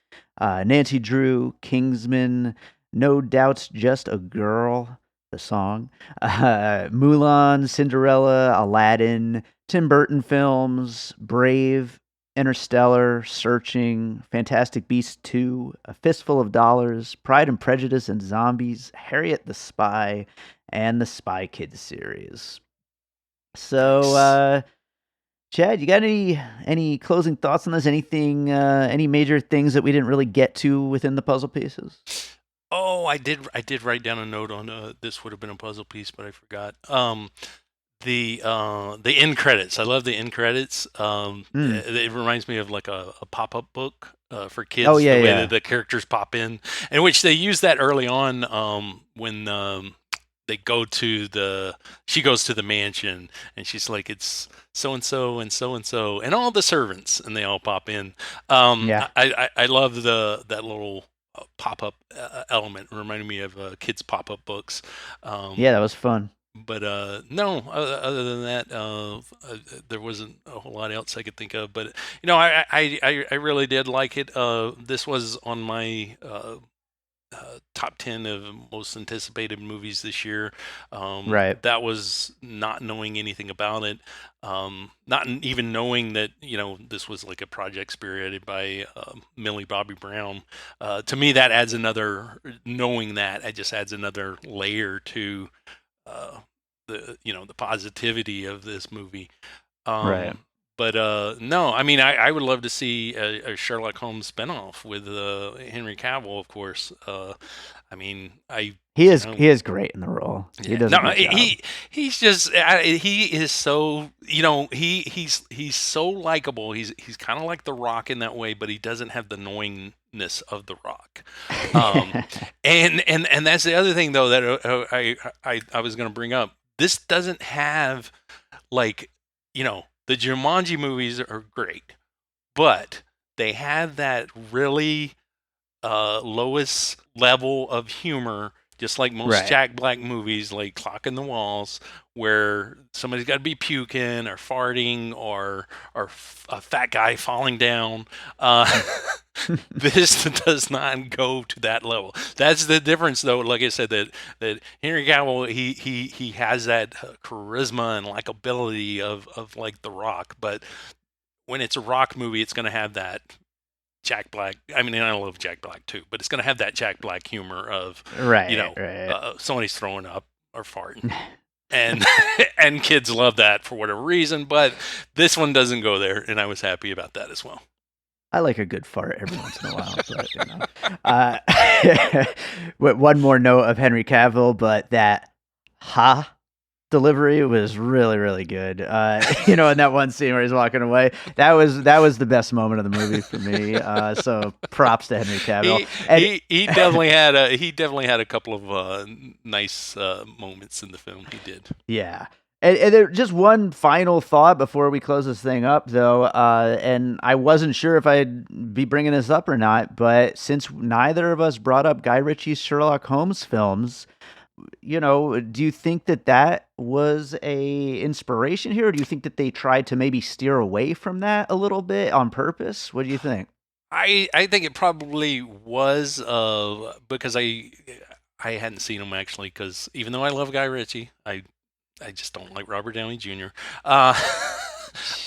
Nancy Drew, Kingsman, No Doubt's Just a Girl, the song, Mulan, Cinderella, Aladdin, Tim Burton films, Brave, Interstellar, Searching, Fantastic Beasts 2, A Fistful of Dollars, Pride and Prejudice and Zombies, Harriet the Spy, and the Spy Kids series. So, Nice. Chad, you got any closing thoughts on this? Anything, any major things that we didn't really get to within the puzzle pieces? Oh, I did write down a note on this would have been a puzzle piece, but I forgot. The end credits. I love the end credits. Mm. It reminds me of like a pop-up book for Oh kids, yeah, the way that yeah, the characters pop in which they use that early on when they go to she goes to the mansion and she's like, it's so and so and so and so and all the servants, and they all pop in. yeah, I love that little pop-up element. It reminded me of kids pop-up books. Um, yeah. That was fun. but no, other than that, there wasn't a whole lot else I could think of. But I really did like it. This was on my top 10 of most anticipated movies this year. Right, That was not knowing anything about it, not even knowing that this was like a project spearheaded by Millie Bobby Brown. To me, that adds another. Knowing that, it just adds another layer to uh, the positivity of this movie. right. But no, I mean, I would love to see a Sherlock Holmes spinoff with Henry Cavill, of course. I mean, He you is know, he is great in the role. He yeah, does a no, good job. he's just he is so he's so likable. He's kind of like The Rock in that way, but he doesn't have the knowingness of The Rock. Um, and that's the other thing though that I was going to bring up. This doesn't have like the Jumanji movies are great, but they have that really lowest level of humor, just like most Right. Jack Black movies, like Clock in the Walls, where somebody's got to be puking or farting or a fat guy falling down. Uh, this does not go to that level. That's the difference, though. Like I said, that Henry Cavill he has that charisma and likability of like The Rock, but when it's a Rock movie, it's going to have that Jack Black. I mean, I love Jack Black too, but it's going to have that Jack Black humor of, Right, right. somebody's throwing up or farting, and and kids love that for whatever reason. But this one doesn't go there, and I was happy about that as well. I like a good fart every once in a while, but Uh, one more note of Henry Cavill, but that ha delivery was really, really good. In that one scene where he's walking away, that was the best moment of the movie for me. So props to Henry Cavill. And He definitely had a couple of nice moments in the film. He did. yeah. And there, just one final thought before we close this thing up, though, and I wasn't sure if I'd be bringing this up or not, but since neither of us brought up Guy Ritchie's Sherlock Holmes films, do you think that was a inspiration here, or do you think that they tried to maybe steer away from that a little bit on purpose? What do you think? I think it probably was because I hadn't seen him actually, because even though I love Guy Ritchie, I just don't like Robert Downey Jr. Uh,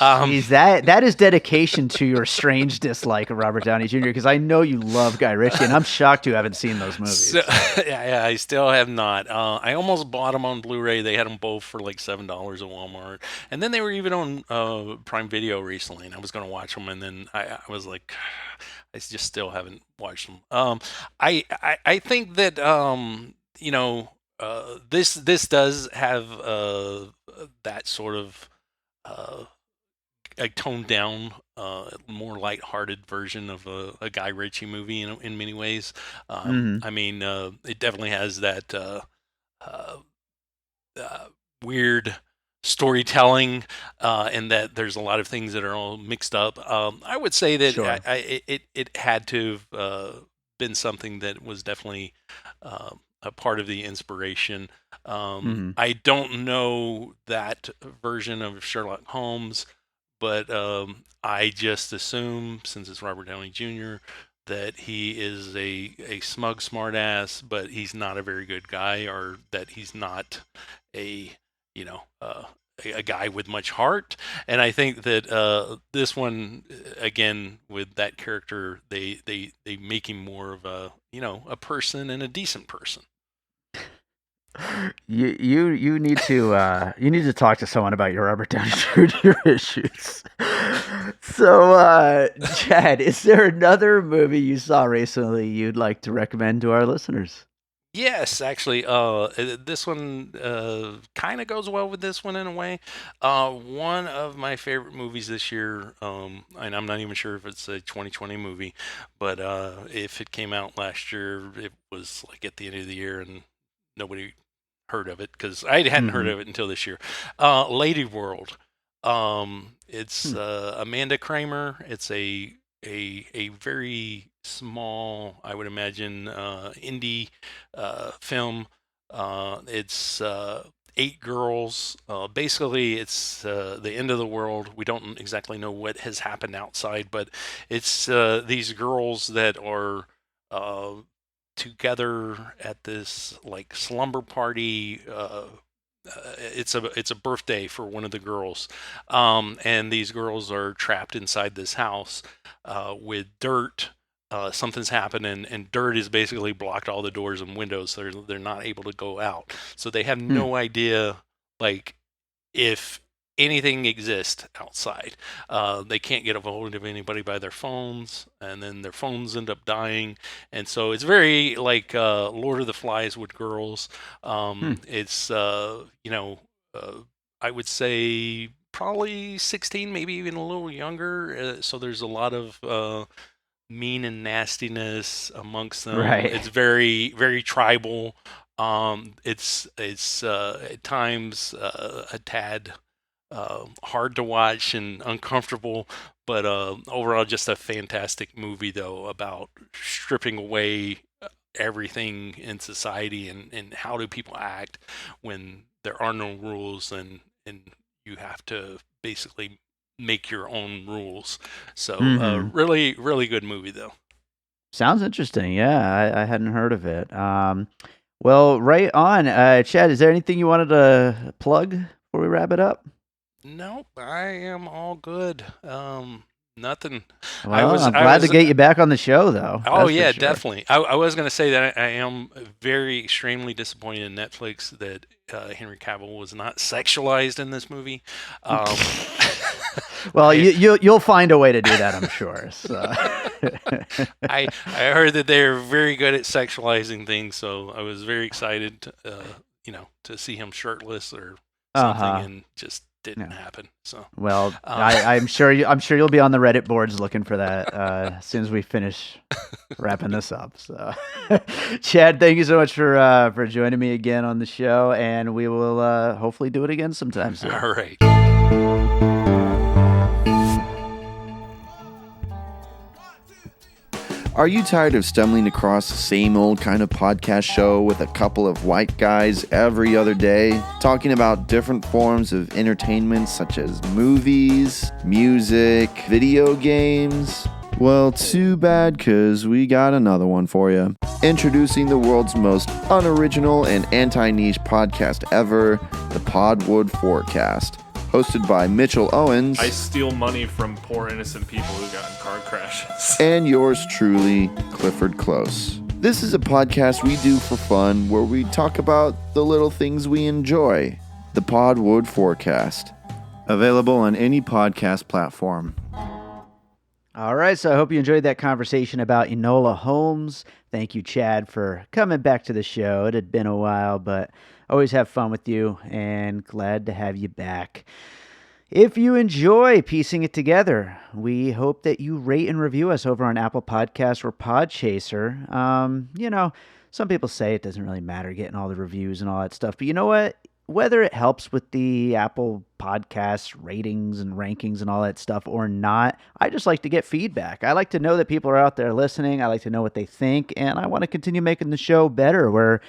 um, Jeez, that is dedication to your strange dislike of Robert Downey Jr. Because I know you love Guy Ritchie, and I'm shocked you haven't seen those so movies. yeah, I still have not. I almost bought them on Blu-ray. They had them both for like $7 at Walmart, and then they were even on Prime Video recently. And I was going to watch them, and then I was like, I just still haven't watched them. I think that this does have that sort of uh, a toned down, more lighthearted version of a Guy Ritchie movie in many ways. Hmm. I mean, it definitely has that uh, uh, weird storytelling, and that there's a lot of things that are all mixed up. I would say that Sure. it had to have been something that was definitely a part of the inspiration. Hmm. I don't know that version of Sherlock Holmes, but I just assume, since it's Robert Downey Jr., that he is a smug smartass, but he's not a very good guy, or that he's not a you know a guy with much heart. And I think that this one, again, with that character, they make him more of a a person, and a decent person. You need to talk to someone about your Robert Downey Jr. issues. So, Chad, is there another movie you saw recently you'd like to recommend to our listeners? Yes, actually, this one kind of goes well with this one in a way. One of my favorite movies this year, and I'm not even sure if it's a 2020 movie, but if it came out last year, it was like at the end of the year, and nobody heard of it because I hadn't heard Hmm. of it until this year. Lady World. It's Hmm. Amanda Kramer. It's a very small, I would imagine, indie film. It's eight girls. Basically, it's the end of the world. We don't exactly know what has happened outside, but it's these girls that are uh, together at this like slumber party. It's a birthday for one of the girls, and these girls are trapped inside this house with dirt. Something's happened, and dirt has basically blocked all the doors and windows, so they're not able to go out. So they have Hmm. no idea, like, if anything exists outside. They can't get a hold of anybody by their phones, and then their phones end up dying. And so it's very like Lord of the Flies with girls. Hmm. It's uh, I would say probably 16, maybe even a little younger. So there's a lot of mean and nastiness amongst them. Right. It's very very tribal. It's at times a tad hard to watch and uncomfortable, but overall just a fantastic movie though, about stripping away everything in society, and how do people act when there are no rules, and you have to basically make your own rules. So Hmm. really really good movie though. Sounds interesting. Yeah, I hadn't heard of it. Well, right on. Chad, is there anything you wanted to plug before we wrap it up? Nope, I am all good. Nothing. Well, I'm I glad to was get you back on the show, though. Oh That's for yeah, sure. definitely. I was gonna say that I am very extremely disappointed in Netflix that Henry Cavill was not sexualized in this movie. Um, Well, I you'll find a way to do that, I'm sure. So. I heard that they're very good at sexualizing things, so I was very excited, to see him shirtless or something, Uh-huh. and just didn't Yeah. happen. So, Well, um, I'm sure you'll be on the Reddit boards looking for that as soon as we finish wrapping this up. So, Chad, thank you so much for joining me again on the show, and we will hopefully do it again sometime soon. all right. Are you tired of stumbling across the same old kind of podcast show with a couple of white guys every other day, talking about different forms of entertainment such as movies, music, video games? Well, too bad, because we got another one for you. Introducing the world's most unoriginal and anti-niche podcast ever, the Podwood Forecast. Hosted by Mitchell Owens. I steal money from poor innocent people who got in car crashes. And yours truly, Clifford Close. This is a podcast we do for fun where we talk about the little things we enjoy. The Podwood Forecast. Available on any podcast platform. All right, so I hope you enjoyed that conversation about Enola Holmes. Thank you, Chad, for coming back to the show. It had been a while, but always have fun with you and glad to have you back. If you enjoy piecing it together, we hope that you rate and review us over on Apple Podcasts or Podchaser. Some people say it doesn't really matter getting all the reviews and all that stuff, but you know what? Whether it helps with the Apple Podcasts ratings and rankings and all that stuff or not, I just like to get feedback. I like to know that people are out there listening. I like to know what they think, and I want to continue making the show better.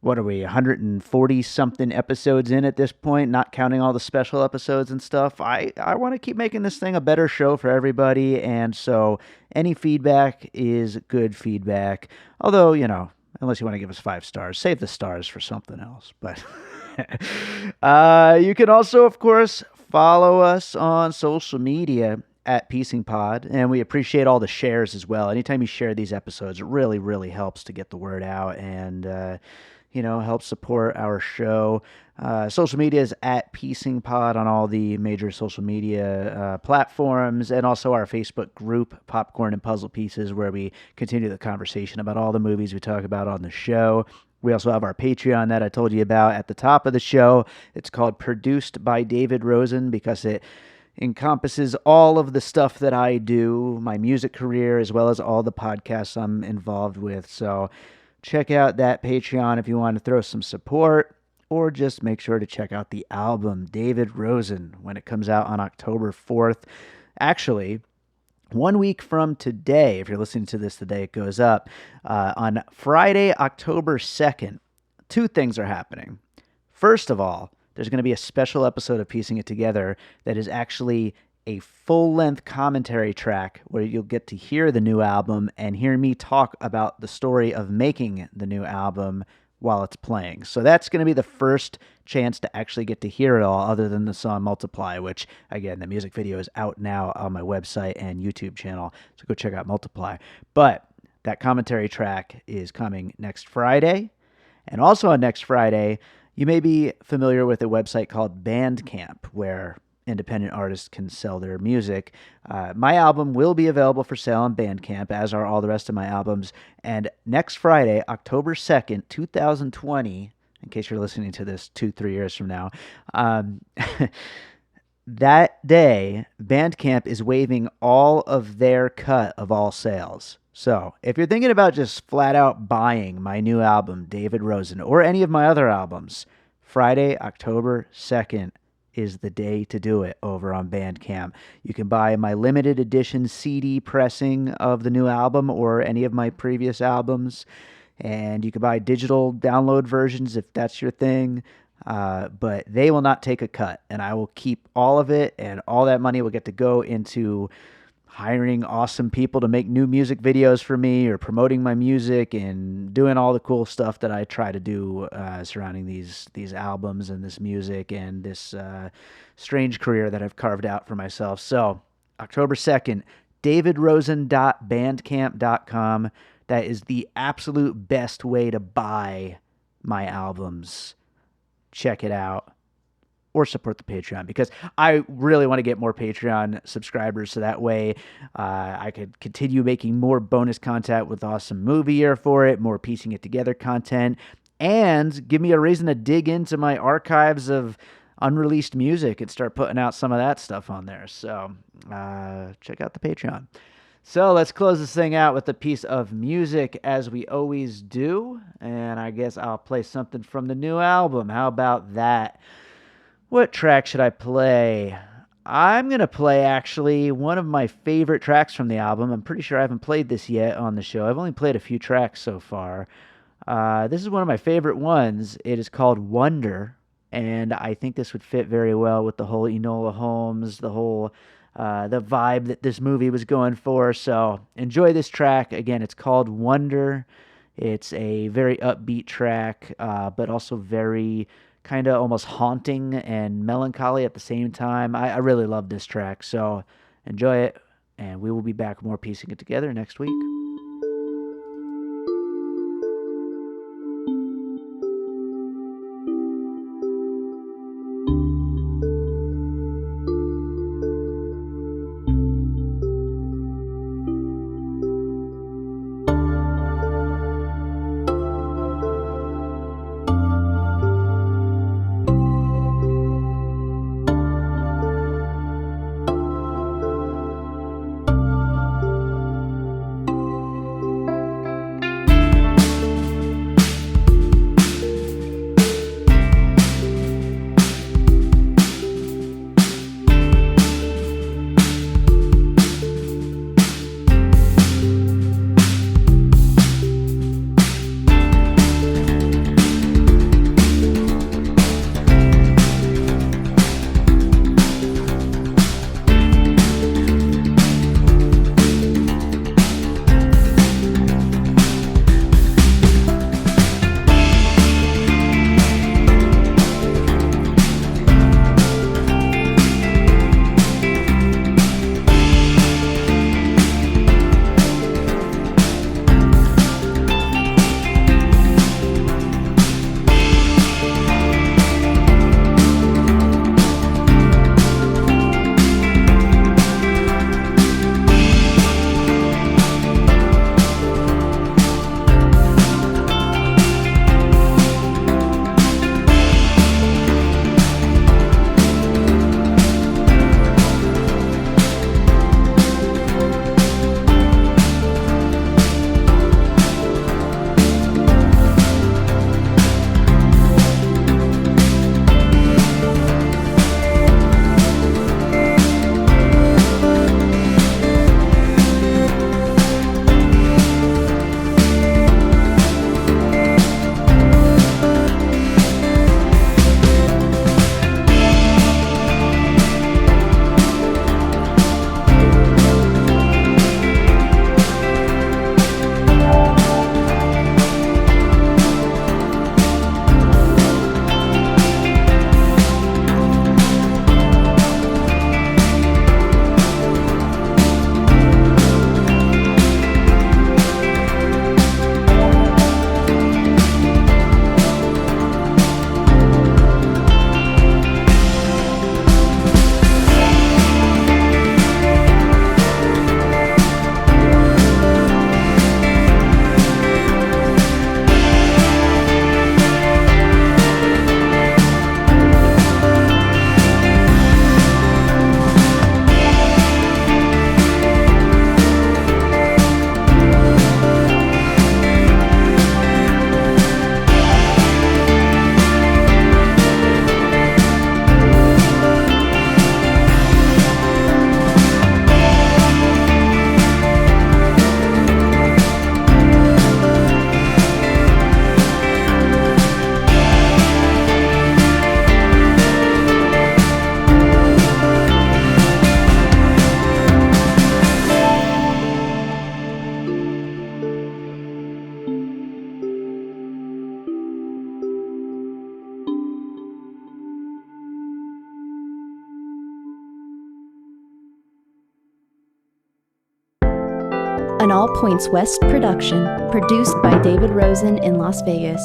What are we, 140-something episodes in at this point, not counting all the special episodes and stuff. I want to keep making this thing a better show for everybody, and so any feedback is good feedback. Although, unless you want to give us 5 stars, save the stars for something else. But you can also, of course, follow us on social media at Piecing Pod, and we appreciate all the shares as well. Anytime you share these episodes, it really, really helps to get the word out and help support our show. Social media is at Piecing Pod on all the major social media platforms, and also our Facebook group, Popcorn and Puzzle Pieces, where we continue the conversation about all the movies we talk about on the show. We also have our Patreon that I told you about at the top of the show. It's called Produced by David Rosen because it encompasses all of the stuff that I do, my music career, as well as all the podcasts I'm involved with. So check out that Patreon if you want to throw some support, or just make sure to check out the album David Rosen when it comes out on October 4th. Actually, 1 week from today, if you're listening to this the day it goes up, on Friday, October 2nd, 2 things are happening. First of all, there's going to be a special episode of Piecing It Together that is actually a full-length commentary track where you'll get to hear the new album and hear me talk about the story of making the new album while it's playing. So that's going to be the first chance to actually get to hear it all, other than the song Multiply, which, again, the music video is out now on my website and YouTube channel, so go check out Multiply. But that commentary track is coming next Friday, and also on next Friday, you may be familiar with a website called Bandcamp, where independent artists can sell their music. My album will be available for sale on Bandcamp, as are all the rest of my albums. And next Friday, October 2nd, 2020, in case you're listening to this 2-3 years from now, that day, Bandcamp is waiving all of their cut of all sales. So if you're thinking about just flat out buying my new album, David Rosen, or any of my other albums, Friday, October 2nd, is the day to do it over on Bandcamp. You can buy my limited edition CD pressing of the new album or any of my previous albums, and you can buy digital download versions if that's your thing, but they will not take a cut, and I will keep all of it, and all that money will get to go into hiring awesome people to make new music videos for me, or promoting my music and doing all the cool stuff that I try to do surrounding these albums and this music and this strange career that I've carved out for myself. So October 2nd, davidrosen.bandcamp.com. That is the absolute best way to buy my albums. Check it out. Or support the Patreon, because I really want to get more Patreon subscribers, so that way I could continue making more bonus content with Awesome Movie Year for it, more Piecing It Together content, and give me a reason to dig into my archives of unreleased music and start putting out some of that stuff on there. So check out the Patreon. So let's close this thing out with a piece of music, as we always do, and I guess I'll play something from the new album. How about that? What track should I play? I'm going to play, actually, one of my favorite tracks from the album. I'm pretty sure I haven't played this yet on the show. I've only played a few tracks so far. This is one of my favorite ones. It is called Wonder, and I think this would fit very well with the whole Enola Holmes, the whole the vibe that this movie was going for. So enjoy this track. Again, it's called Wonder. It's a very upbeat track, but also very kind of almost haunting and melancholy at the same time. I really love this track, so enjoy it, and we will be back more Piecing It Together next week. an All Points West production, produced by David Rosen in Las Vegas.